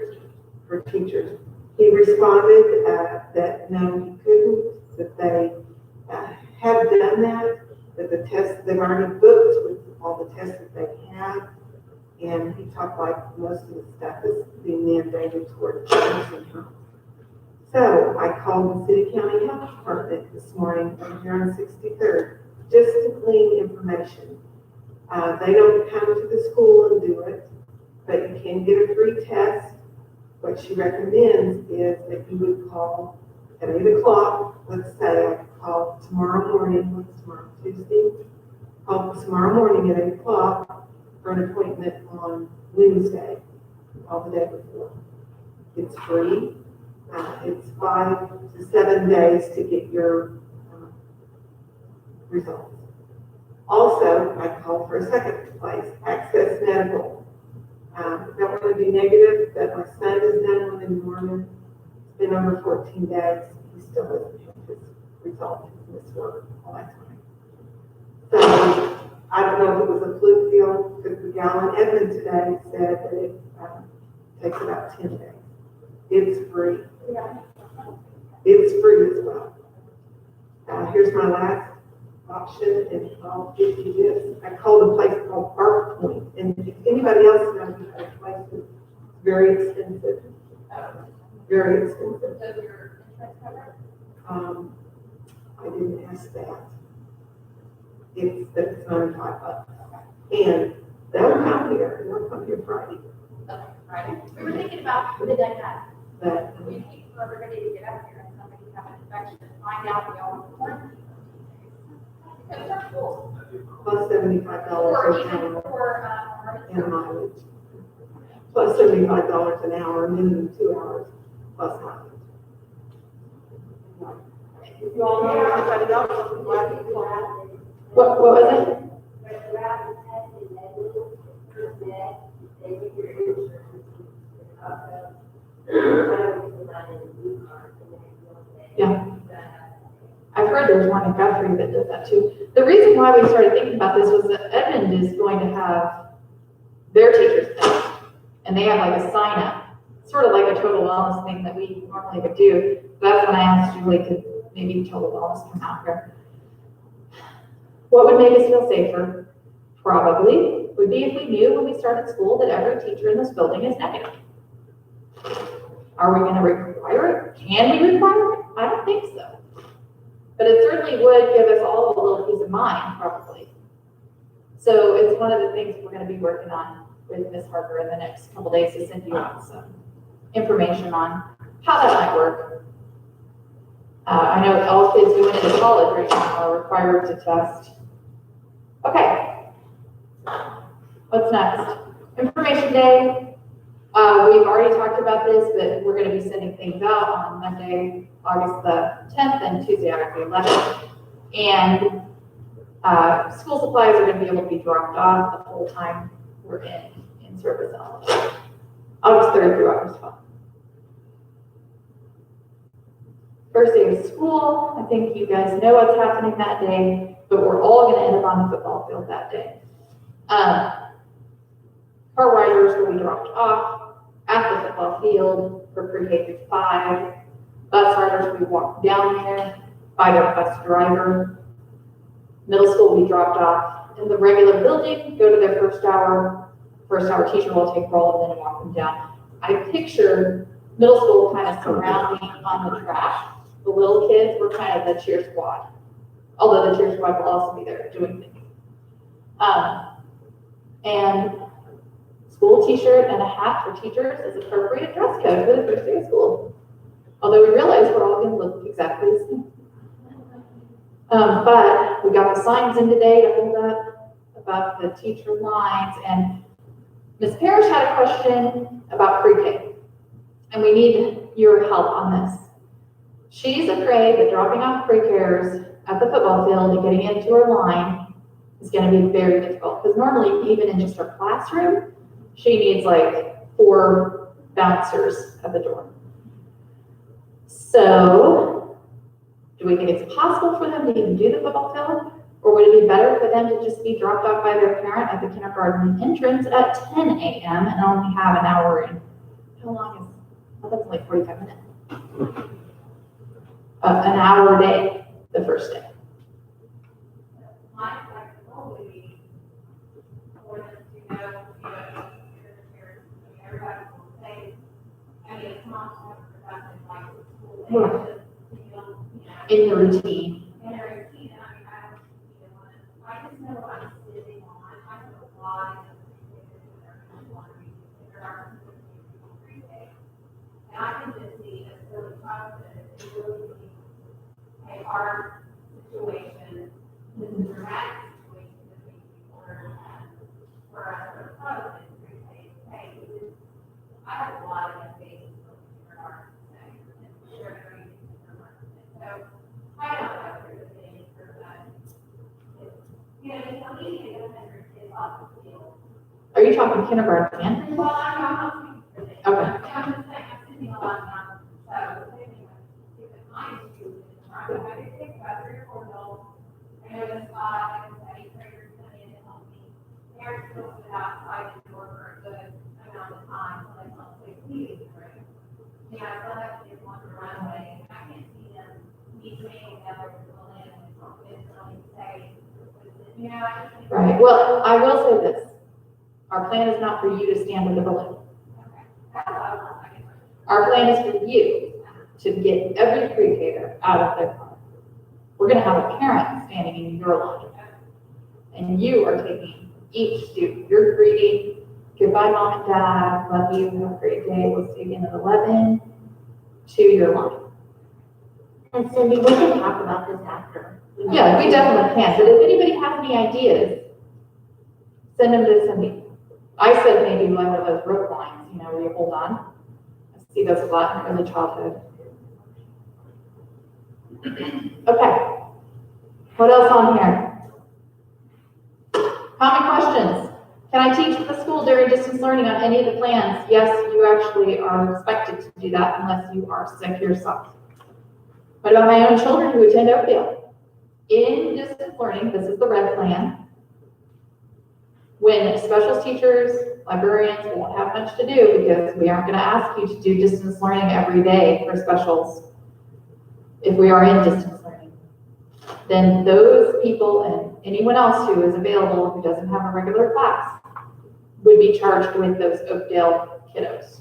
for teachers. He responded that no, he couldn't, that they have done that, that the tests, they've already booked with all the tests that they have. And he talked like most of the stuff is being mandated toward nursing homes. So I called the City County Health Department this morning over here on 63rd, just to glean information. They don't come to the school and do it, but you can get a free test. What she recommends is that you would call at 8 o'clock, let's say I could call tomorrow morning, what's tomorrow, Tuesday? Call tomorrow morning at 8 o'clock for an appointment on Wednesday, all the day before. It's free. It's 5 to 7 days to get your results. Also, I called for a second place, Access Medical. Don't want to be negative, but my son has done one in Norman. It's been over 14 days. He still doesn't have his results in his work all that time. So I don't know if it was a fluke deal, because the gal in Edmond today said that it takes about 10 days. It's free. It's free as well. Here's my last option, and I'll give you this. I called a place called Park Point, and if anybody else knows that place, it's very expensive. Very expensive. Does your insurance cover? I didn't ask that. It's $95. And they'll come here, and they'll come here Friday. Okay, right. We were thinking about midnight mass. But We need for everybody to get up here and somebody have an infection and find out we all have quarantine. Because they're full. plus $75 Or an even hour for, and mileage. Plus $75 an hour, minimum 2 hours, plus mileage. if you all know anybody else, I'm glad you called. What was it? Yeah. I've heard there's one in Guthrie that does that too. The reason why we started thinking about this was that Edmond is going to have their teachers test, and they have like a sign up, sort of like a total wellness thing that we normally would do. That's when I asked Julie, could maybe total wellness come out here? What would make us feel safer? Probably would be if we knew when we started school that every teacher in this building is negative. Are we going to require it? Can we require it? I don't think so. But it certainly would give us all a little peace of mind, probably. So it's one of the things we're going to be working on with Ms. Harper in the next couple days to send you out some information on how that might work. I know all kids going into college right now are required to test. Okay. What's next? Information day. We've already talked about this, but we're going to be sending things out on Monday, August the 10th, and Tuesday, August the 11th. And school supplies are going to be able to be dropped off the whole time we're in service on August 3rd through August 12th. First day of school, I think you guys know what's happening that day, but we're all going to end up on the football field that day. Car riders will be dropped off at the football field for pre-K through 5. Bus riders will be walked down there by their bus driver. Middle school will be dropped off in the regular building, go to their first hour teacher will take roll and then walk them down. I picture middle school kind of surrounding on the track. The little kids were kind of the cheer squad, although the cheer squad will also be there doing things. And school t-shirt and a hat for teachers is appropriate dress code for the first day of school. Although we realize we're all gonna look exactly the same. But we got the signs in today to hold up about the teacher lines, and Ms. Parrish had a question about pre-K, and we need your help on this. She's afraid that dropping off pre-Kers at the football field and getting into her line is gonna be very difficult, because normally, even in just her classroom, she needs like 4 bouncers at the door. So, do we think it's possible for them to even do the football field? Or would it be better for them to just be dropped off by their parent at the kindergarten entrance at 10 a.m. and only have an hour in? How long is, well, that's like 45 minutes. An hour a day, the first day. My flexible would be for them to know, everybody will say, I mean, it's not to have a productive, like, school day, Right. just, In the routine. in a routine, I mean, I don't, I just know I'm sitting on, I know why. And I can just see a silly childhood, it really be a hard situation, this is a dramatic situation that we for us to approach and say, hey, I have a lot of things in regards to say, and share everything. So, I don't know if there's a thing for that. You know, it's not easy to get kids off the field. Are you talking kindergarten and? Well, I'm not speaking for them. Okay. I'm just saying, I'm sitting a lot of times, so, anyway, if it's my issue, I did think about 3 or 4 adults. I know the spot, like I said, trainers come in and help me. Parents will sit outside the door for a good amount of time, so they don't take meetings, right? You know, I still have to do one to run away, and I can't see them meeting together with the land, and really say, you know, I just think. Right, well, I will say this. Our plan is not for you to stand with the balloon. Okay. That's what I want, I guess. Our plan is for you to get every pre-K out of their car. We're gonna have a parent standing in your line. And you are taking each student, you're greeting, goodbye mom and dad, love you, have a great day, we'll see you again at 11, to your line. And Cindy, we can talk about this after. Yeah, we definitely can, but if anybody has any ideas, send them to Cindy. I said maybe like one of those rope lines, you know, where you hold on. I see those a lot in early childhood. Okay. What else on here? Common questions. Can I teach at the school during distance learning on any of the plans? Yes, you actually are expected to do that unless you are sick yourself. What about my own children who attend Oakdale? In distance learning, this is the red plan. When specials teachers, librarians won't have much to do because we aren't going to ask you to do distance learning every day for specials if we are in distance learning. Then those people and anyone else who is available who doesn't have a regular class would be charged with those Oakdale kiddos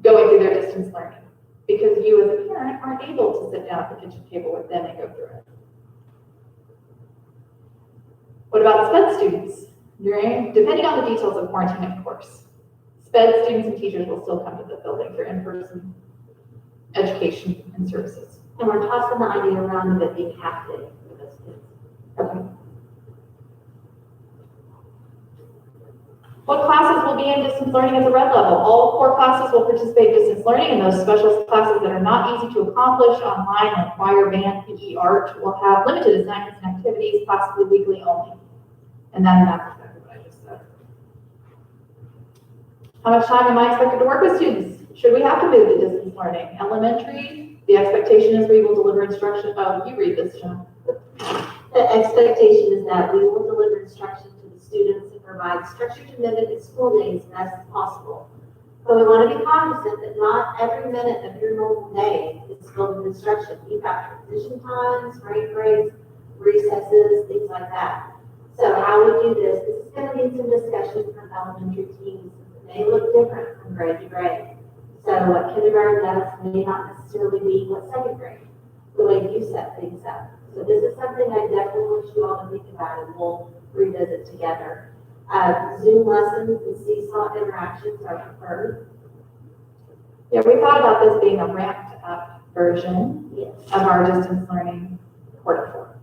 going through their distance learning because you as a parent aren't able to sit down at the kitchen table with them and go through it. What about SPED students? Depending on the details of quarantine, of course, SPED students and teachers will still come to the building for in-person education and services. And we're tossing the idea around of it being half day for those kids. Okay. What classes will be in distance learning at the red level? All core classes will participate in distance learning, and those special classes that are not easy to accomplish online, like choir, band, PE, art, will have limited assignments and activities, possibly weekly only. And that's exactly what I just said. How much time am I expected to work with students? Should we have to move to distance learning? Elementary, the expectation is we will deliver instruction. Oh, you read this, John. The expectation is that we will deliver instruction to the students and provide structure to mimic the school days as possible. But we want to be cognizant that not every minute of your normal day is filled with instruction. You've got transition times, breaks, recesses, things like that. So how we do this is going to need some discussion from elementary teams. It may look different from grade to grade. So what kindergarten does may not necessarily be what second grade, the way you set things up. So this is something I definitely want you all to think about, and we'll revisit together. Zoom lessons and seesaw interactions are preferred. Yeah, we thought about this being a ramped up version Yes. of our distance learning quarter four.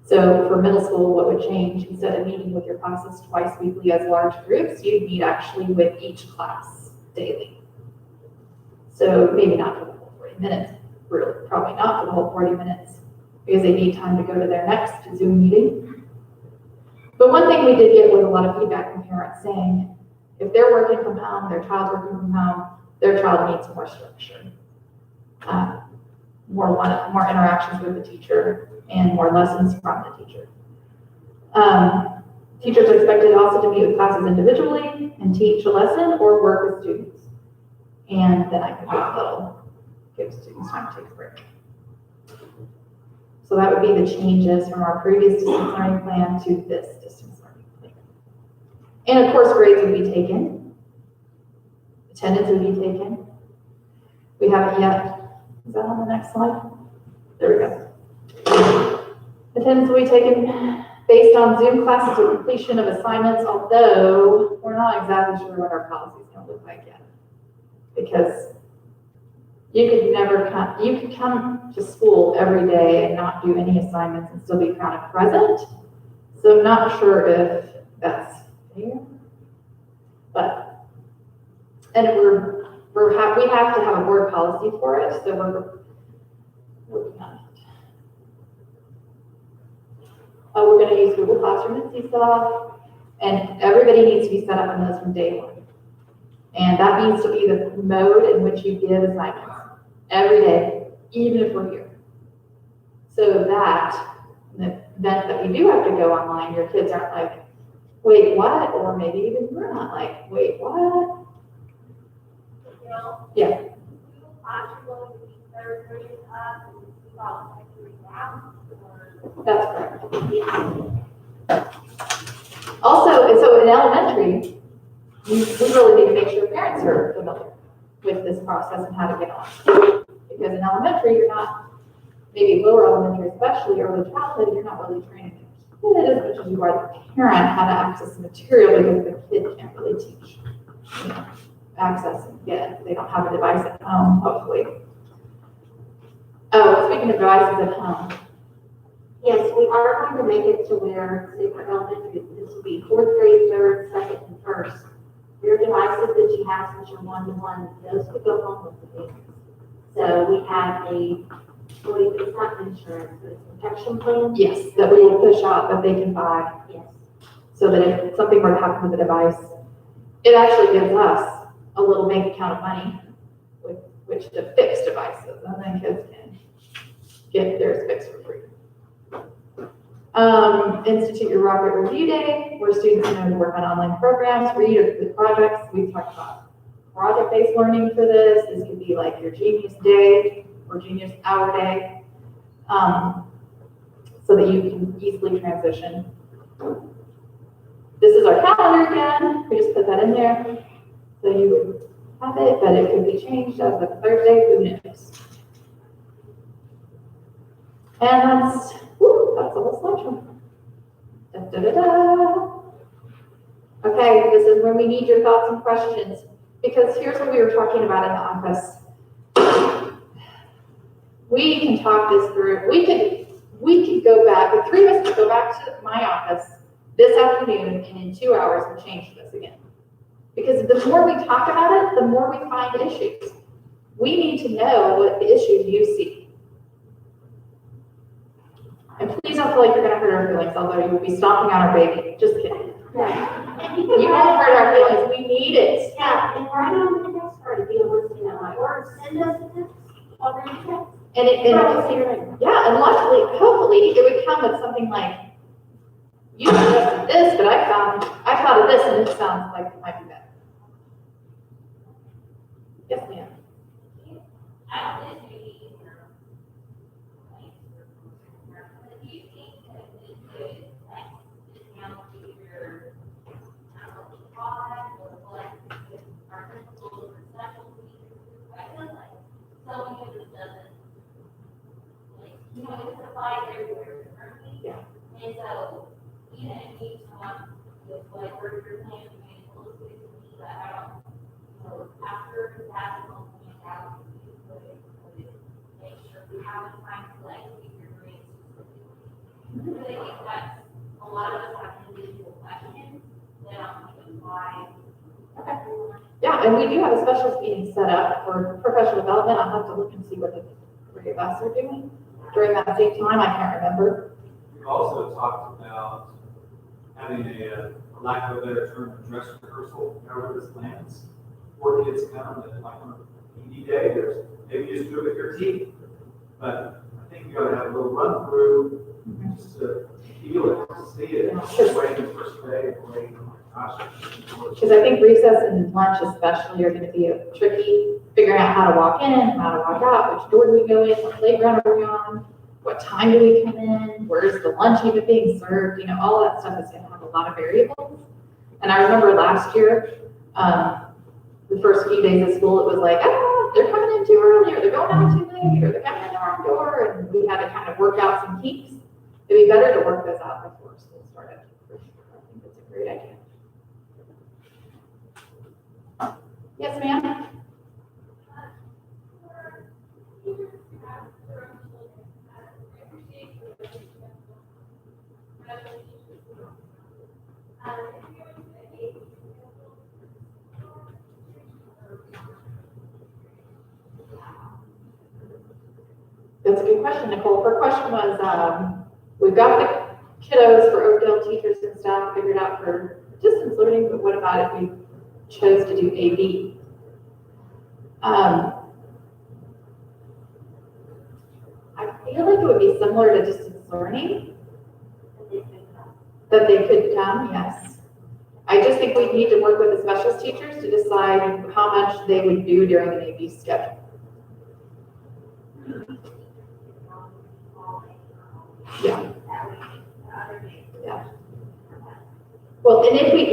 So for middle school, what would change, instead of meeting with your classes twice weekly as large groups, you'd meet actually with each class daily. So maybe not for the whole 40 minutes, really, probably not for the whole 40 minutes, because they need time to go to their next Zoom meeting. But one thing we did get was a lot of feedback from parents saying, if they're working from home, their child's working from home, their child needs more structure. More interactions with the teacher and more lessons from the teacher. Teachers are expected also to meet with classes individually and teach a lesson or work with students. And then I can give students time to take a break. So that would be the changes from our previous distance learning plan to this distance learning plan. And of course, grades would be taken. Attendance would be taken. We haven't yet. Is that on the next slide? There we go. Attendance will be taken based on Zoom classes or completion of assignments, although we're not exactly sure what our policy is going to look like yet. Because you could come to school every day and not do any assignments and still be counted present. So I'm not sure if that's fair. But, and we have to have a board policy for it, so we're working on it. We're going to use Google Classroom and Seesaw, and everybody needs to be set up on those from day one. And that needs to be the mode in which you give assignments every day, even if we're here. So that in the event that we do have to go online, your kids aren't like, wait, what? Or maybe even you're not like, wait, what? Yeah. Google Classroom will be third grade up and we all like to read down or. That's correct. Also, and so in elementary, we really need to make sure parents are familiar with this process and how to get on. Because in elementary, you're not, maybe lower elementary especially, early childhood, you're not really training the kid as much as you are the parent how to access the material, because the kid can't really teach, access and get. They don't have a device at home, hopefully. Oh, speaking of devices at home, Yes, we are going to make it to where, say for elementary, this will be fourth grade, third, second, and first. Your devices that you have since you're one-to-one, those could go home with the parents. So we have it's not insurance, but it's protection plan. yes, that we will push out that they can buy, Yes. so that if something were to happen with the device, it actually gives us a little bank account of money with which to fix devices, and then kids can get theirs fixed for free. Institute your Rocket Review Day, where students know to work on online programs, read or complete projects. We've talked about project-based learning for this. This could be like your Genius Day or Genius Hour Day, so that you can easily transition. This is our calendar again. We just put that in there. So you would have it, but it could be changed as of Thursday, who knows? And that's the whole slideshow. Da, da, da, da. Okay, this is when we need your thoughts and questions, because here's what we were talking about in the office. We can talk this through. We could go back, the three of us could go back to my office this afternoon and in 2 hours and change this again. Because the more we talk about it, the more we find issues. We need to know what the issues you see. And please don't feel like you're going to hurt our feelings, although you will be stomping on our baby. Just kidding. Yeah. You won't hurt our feelings. We need it. Yeah, and write on the text card if you don't want to see that line, or send us a text, over the text. And yeah, and luckily, hopefully, it would come with something like, you suggested this, but I thought of this, and it sounds like it might be better. Yes, ma'am. I don't think we need your but do you think that we could like discount your product or like our principals or specialties? I feel like some of it doesn't like it applies everywhere differently. Yeah. And so even if you talk with like where your plan and closely to me that I don't after that out, make sure we have the time to like keep your grades. Because I think that's, a lot of us have individual questions that don't even why. Yeah, and we do have a specialist meeting set up for professional development. I'll have to look and see what the three of us are doing during that same time. I can't remember. We've also talked about having a lack of a better term, dress rehearsal, wherever this lands. Before kids come, that like on a PD day, there's, maybe you just do it with your team. But I think you gotta have a little run through, just to feel it, to see it, just waiting the first day, and waiting, oh my gosh. Because I think recess and lunch especially are gonna be tricky, figuring out how to walk in, how to walk out, which door do we go in, what playground are we on, what time do we come in, where's the lunch even being served, you know, all that stuff is gonna have a lot of variables. And I remember last year, the first few days of school, it was like, they're coming in too early, or they're going out too late, or they're coming in the wrong door, and we had to kind of work out some kinks. It'd be better to work those out before school started, for sure. I think that's a great idea. Yes, ma'am? That's a good question, Nicole. Her question was, we've got the kiddos for Oakdale teachers and staff figured out for distance learning, but what about if we chose to do AB? I feel like it would be similar to distance learning, that they could come, yes. I just think we need to work with the specialist teachers to decide how much they would do during an AB schedule. Yeah. Yeah. Well, and if we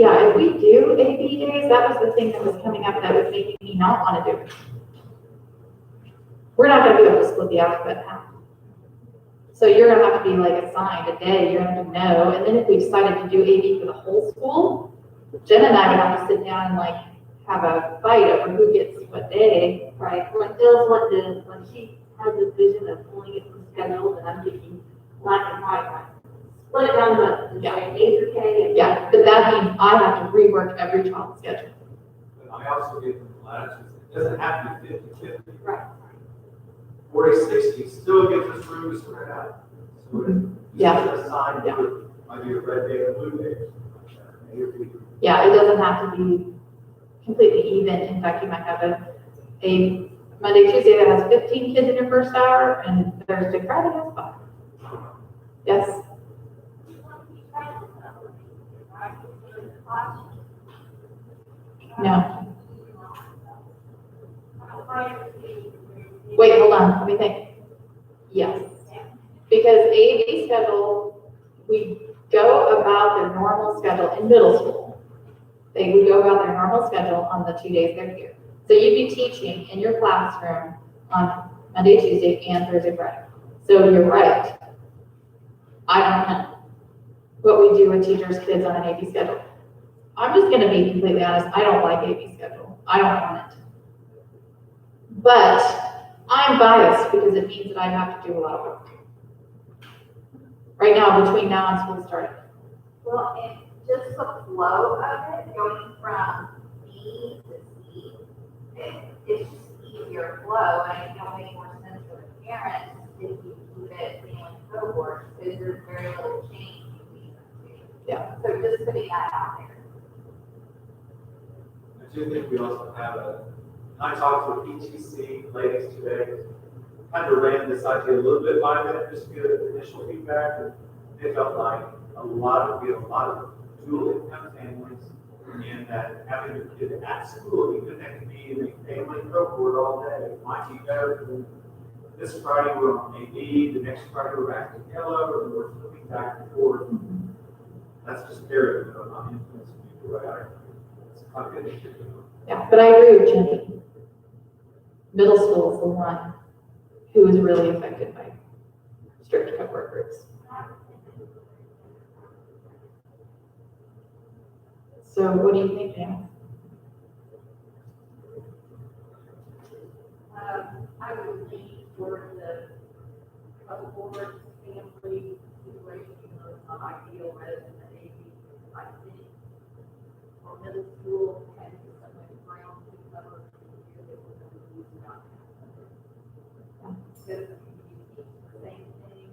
do AB days, that was the thing that was coming up that was making me not want to do it. We're not going to be able to split the alphabet half. So you're going to have to be like assigned a day, you're going to have to know. And then if we decided to do AB for the whole school, Jen and I would have to sit down and like have a fight over who gets what day. Right, like Bill's when she has this vision of pulling it from schedule, and I'm thinking black and white, right? Split it down the, Yeah. A through K. And Yeah, but that means I have to rework every child's schedule. But I also give them latitude, it doesn't have to be 50-50. Right. 40-60 still gives us room to sort it out. So it Yeah. just assign, might be a red day or a blue day. Maybe. Yeah, it doesn't have to be completely even. In fact, you might have a Monday, Tuesday that has 15 kids in your first hour, and Thursday, Friday has 5. Yes? No. Wait, hold on, let me think. Yes. Because AB schedule, we go about their normal schedule in middle school. They would go about their normal schedule on the 2 days they're here. So you'd be teaching in your classroom on Monday, Tuesday, and Thursday, Friday. So you're right. I don't know what we do with teachers' kids on an AB schedule. I'm just gonna be completely honest, I don't like AB schedule. I don't want it. But I'm biased because it means that I have to do a lot of work. Right now, between now and school starting. Well, and just the flow of it, going from B to C, it's just easier flow, and it'll make more sense for the parents if you keep it in cohorts, because there's very little change between the two. Yeah. So just putting that out there. I do think we also have I talked with ETC ladies today, kind of ran this idea a little bit by them, just to get initial feedback, and they felt like we have a lot of dual income families, and that having your kid at school, even if they can be in a family cohort all day, might be better than this Friday we're on AB, the next Friday we're back to yellow, and we're flipping back and forth. That's just very, not influencing people, right? It's kind of good. Yeah, but I agree with Jenny. Middle school is the one who is really affected by strict cohort groups. So what do you think, Jan? I would lean toward the board family situation, even though it's not ideal, rather than the AV, I think. Or middle school, and something around to cover the year that we're going to use about. Because the same thing,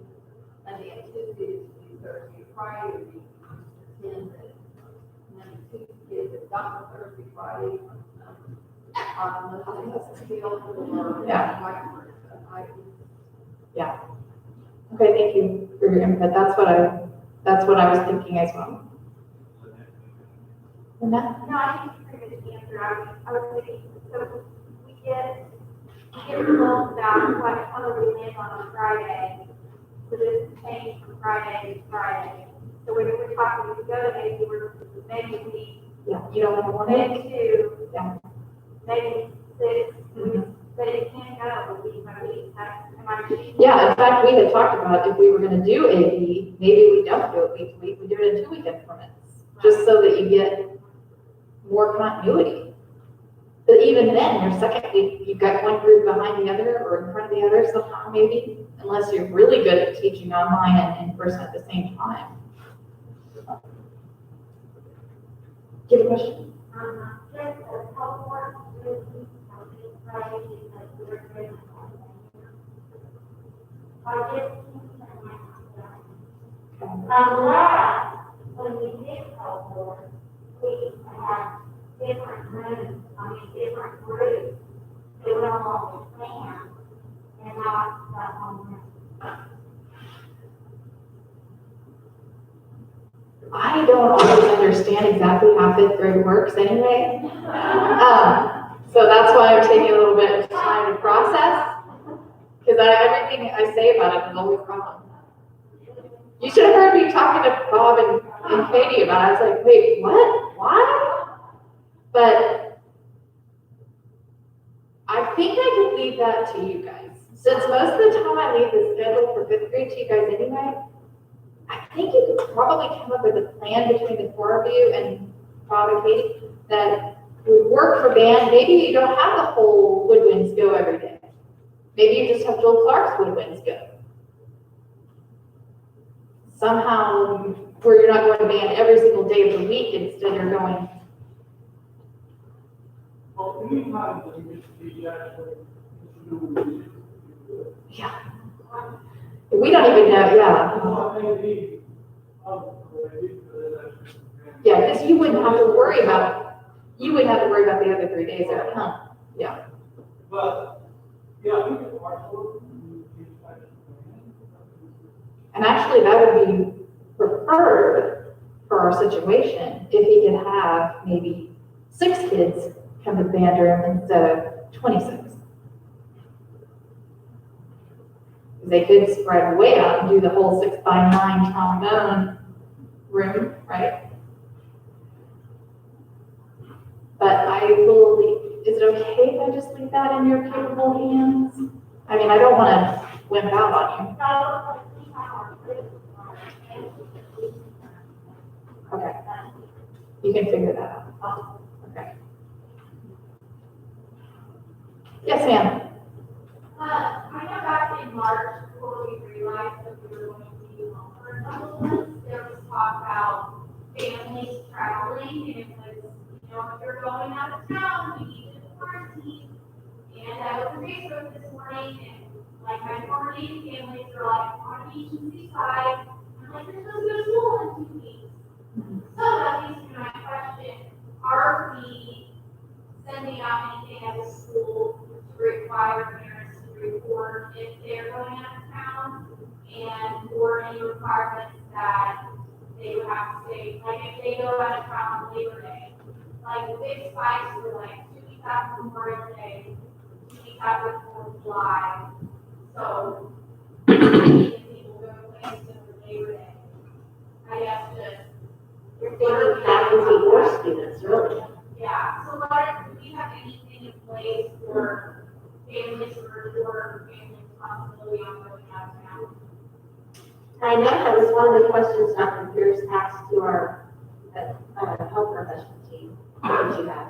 Monday and Tuesday, Thursday, Friday, would be ten, Monday, Tuesday, it's not Thursday, Friday. Yeah. Okay, thank you for your input. That's what I was thinking as well. Lynette? No, I think it's a pretty good answer. I was thinking, so we get results about what color we land on Friday. So this changed from Friday to Friday. So when we're talking, we go to maybe we, You don't want to warn it? maybe two, Yeah. maybe six, but it can't go week by week. Am I cheating? Yeah, in fact, we had talked about if we were gonna do AP, maybe we don't do it week to week, we do it in 2-week increments, just so that you get more continuity. But even then, your second week, you've got one group behind the other or in front of the other somehow maybe, unless you're really good at teaching online and in person at the same time. Do you have a question? Just a couple more, Friday, because we're very last, when we did cohort, we had different rooms, different groups. They were all the same, and not that one. I don't always understand exactly how 5th grade works anyway. So that's why I'm taking a little bit of time to process, because everything I say about it is always wrong. You should have heard me talking to Bob and Katie about it. I was like, wait, what? Why? But I think I could leave that to you guys. Since most of the time I leave the schedule for 5th grade to you guys anyway, I think you could probably come up with a plan between the 4 of you and Bob and Katie that would work for band. Maybe you don't have the whole woodwinds go every day. Maybe you just have Joel Clark's woodwinds go. Somehow, where you're not going to band every single day of the week, instead you're going. Well, anytime that you see actually, do Yeah. We don't even know, yeah. Yeah, because you wouldn't have to worry about the other 3 days there, huh? Yeah. But, yeah, we can partial. And actually, that would be preferred for our situation if he could have maybe 6 kids come to the band room instead of 26. They could spread way out and do the whole 6x9 trombone room, right? But I will leave, is it okay if I just leave that in your capable hands? I mean, I don't want to wimp out on you. Okay. You can figure that out. Okay. Yes, ma'am. I know back in March, before we realized that we were going to be home for a couple of months, there was talk about families traveling, and it was, if you're going out of town, we need to quarantine. And I was on Facebook this morning, and like my former Navy families are like on the beach in Seaside. I'm like, they're supposed to go to school in 2 weeks. So that leads to my question, are we sending out anything at the school to require parents to report if they're going out of town, and or any requirements that they would have to stay, like if they go out of town on Labor Day, like the big spikes were like 2 weeks after Memorial Day, 2 weeks after 4th of July. So people go to places for Labor Day. I guess just You're thinking faculty or students, really. yeah. So do we have anything in place for families or family responsibility on going out of town? I know that was one of the questions Dr. Pierce asked to our health professional team. What did you have?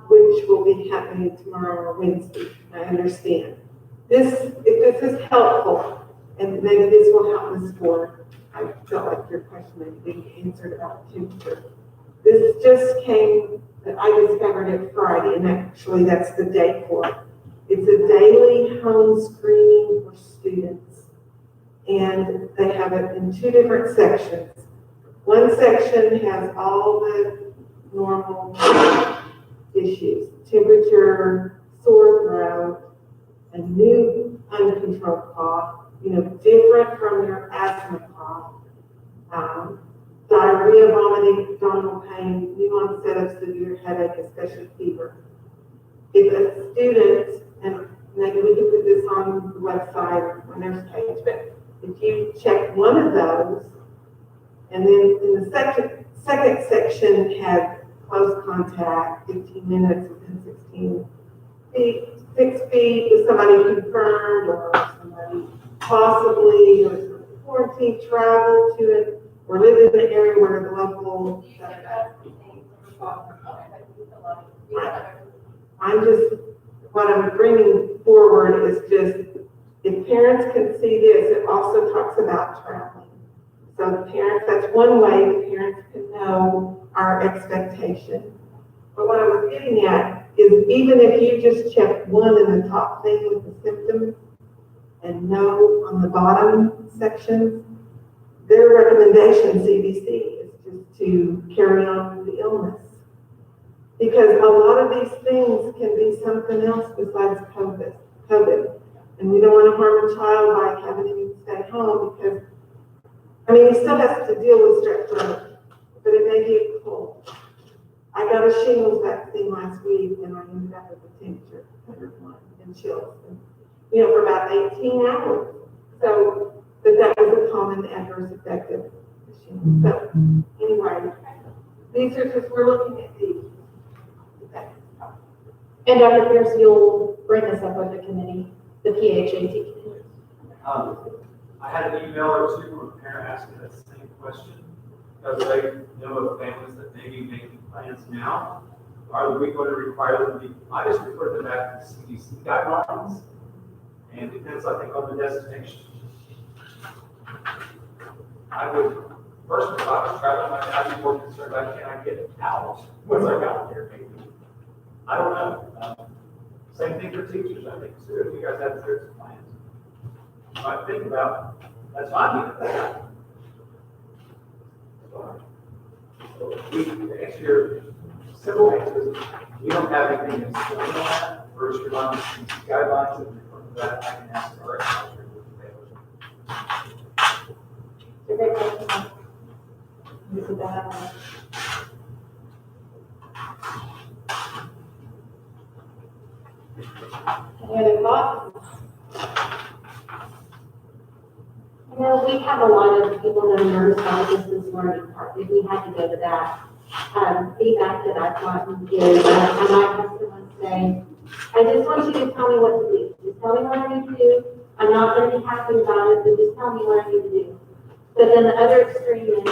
Which will be happening tomorrow or Wednesday, I understand. If this is helpful, and maybe this will help Ms. Ford, I felt like your question maybe didn't answer about temperature. This just came, I discovered it Friday, and actually that's the day for it. It's a daily home screening for students. And they have it in two different sections. One section has all the normal issues, temperature, sore throat, a new uncontrolled cough, different from your asthma cough, diarrhea, vomiting, abdominal pain, new onset of severe headache, especially fever. If a student, and maybe we can put this on the website or on their page, but if you check one of those, and then in the second section had close contact, 15 minutes within 16 feet, 6 feet with somebody confirmed or somebody possibly or quarantine travel to it or live in the area where the local. What I'm bringing forward is just, if parents can see this, it also talks about traveling. So the parents, that's one way the parents can know our expectation. But what I was getting at is even if you just check one in the top thing with the symptoms and no on the bottom section, their recommendation, CDC, is just to carry on with the illness. Because a lot of these things can be something else besides COVID. And we don't want to harm a child by having him stay home because, he still has to deal with strep throat, but it may be a cold. I got a shingles vaccine last week and I ended up with a temperature, 101, and chills, for about 18 hours. So, but that was a common adverse effect of the shingles. So, anyway, these are just, we're looking at these. And Dr. Pierce, you'll bring this up with the committee, the PHAT committee. I had an email or two from a parent asking that same question, because they know of families that may be making plans now. Are we going to require them to be, I just refer them back to the CDC guidelines, and it depends, I think, on the destination. I would, first of all, if I was traveling, I'd be more concerned about can I get out once I got there, maybe. I don't know. Same thing for teachers, I think, too, if you guys have certain plans. I think about, that's fine. So to answer your simple answers, we don't have anything in store on that. First, you're on the guidelines, and from that, I can ask our advisor. Any other thoughts? We have a lot of people that are nervous about distance learning part, if we had to go to that. Feedback that I've gotten is, I might have someone say, I just want you to tell me what to do. Just tell me what I need to do. I'm not going to be happy about it, but just tell me what I need to do. But then the other extreme is,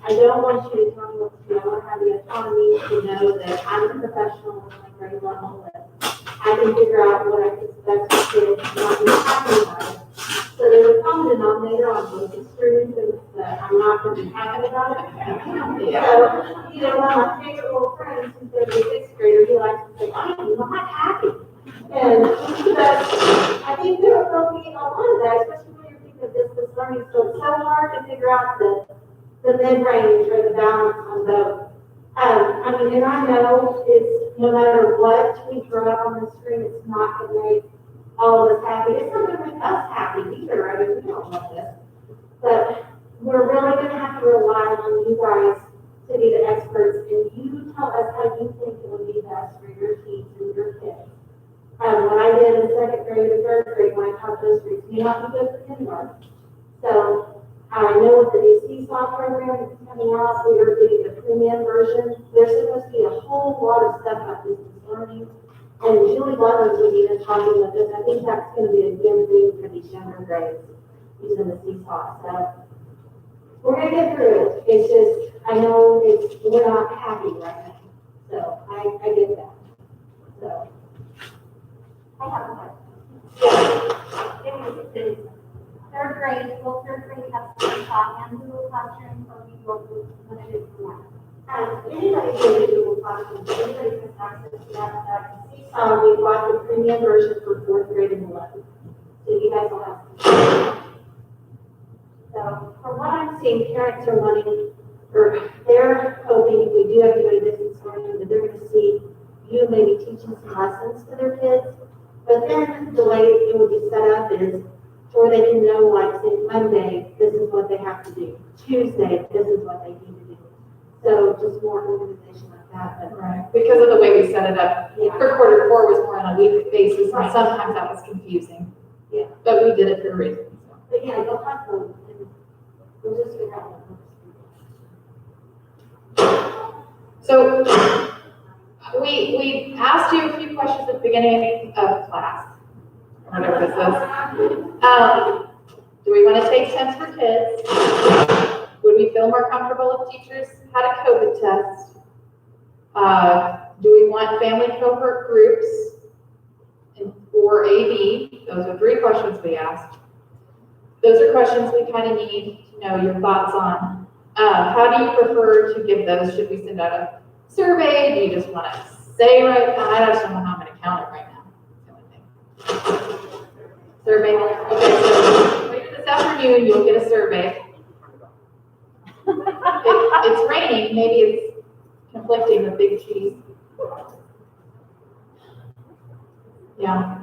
I don't want you to tell me what to do. I want to have the autonomy to know that I'm a professional with my grade level, that I can figure out what I can expect for kids, not be happy about it. So there's a common denominator on both extremes, is that I'm not going to be happy about it. So, one of my favorite little friends, who's a sixth grader, he likes to say, I'm not happy. And I think there will be a lot of that, especially when you're thinking of distance learning. So it's so hard to figure out the mid-range or the balance on both. And I know it's, no matter what we throw up on the screen, it's not going to make all of us happy. It's not going to make us happy either. We don't want this. But we're really going to have to rely on you guys to be the experts, and you tell us how you think it would be best for your teams and your kids. What I did in second grade and third grade when I taught those groups may not be good for kindergarten. So I know with the new Seesaw program that's coming out, we are getting the premium version. There's supposed to be a whole lot of stuff about distance learning. And Julie Butler's was even talking with us. I think that's going to be a good thing for these younger grades using the Seesaw. So we're going to get through it. It's just, I know we're not happy right now. So I get that. So, I have a question. Is third grade, will third grade have to talk and Google Classroom, or we will limit it to one? anybody can do Google Classroom, anybody can access to that. Seesaw, we bought the premium version for fourth grade and 11th. So you guys will have. So from what I'm seeing, parents are wanting, or they're hoping if we do have to go to distance learning, that they're gonna see you maybe teaching some lessons to their kids. But then the way it would be set up is, or they can know, like, say, Monday, this is what they have to do. Tuesday, this is what they need to do. So just more organization like that, but. Right, because of the way we set it up. Yeah. For quarter four was more on a weekly basis, and sometimes that was confusing. Yeah. But we did it for a reason, so. But yeah, they'll have to, and we'll just figure out what works. So, we asked you a few questions at the beginning of class, whatever this is. Do we want to take tests for kids? Would we feel more comfortable if teachers had a COVID test? Do we want family cohort groups or AB? Those are 3 questions we asked. Those are questions we kind of need to know your thoughts on. How do you prefer to give those? Should we send out a survey? Do you just want to say right now? I just don't know how I'm going to count it right now. That's the only thing. Survey. Okay, so later this afternoon, you'll get a survey. It's raining, maybe it's conflicting with big cheese. Yeah.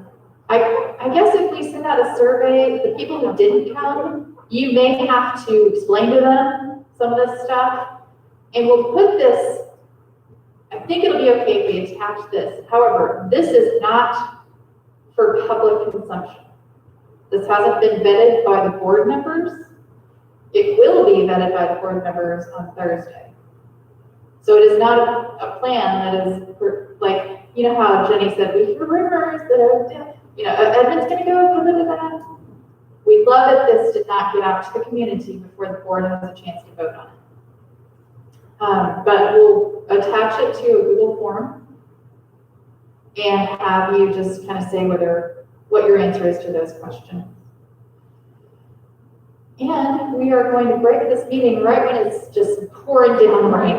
I guess if we send out a survey, the people who didn't come, you may have to explain to them some of this stuff. And we'll put this, I think it'll be okay if we attach this. However, this is not for public consumption. This hasn't been vetted by the board members. It will be vetted by the board members on Thursday. So it is not a plan that is for, like, you know how Jenny said, we hear rumors that, Edmund's gonna go, We'd love if this did not get out to the community before the board has a chance to vote on it. But we'll attach it to a Google form and have you just kind of say what your answer is to those questions. And we are going to break this meeting right when it's just pouring down rain.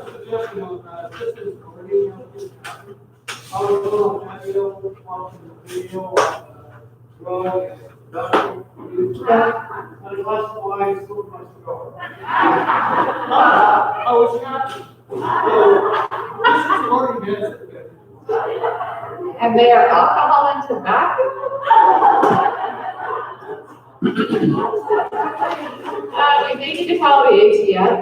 Suggestion on that, this is Korean. I was on that video, watching the video, road, done, and it was why so much to go. I was happy. This is already been. And they are alcohol and tobacco? We may need to call the ATF.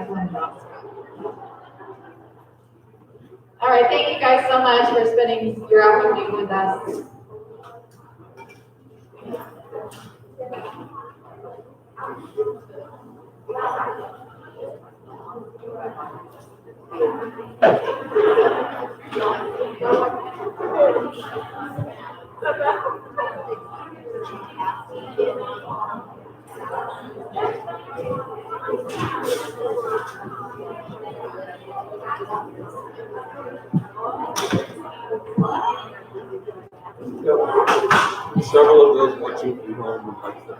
All right, thank you guys so much for spending your afternoon with us. Several of those watching from home would like to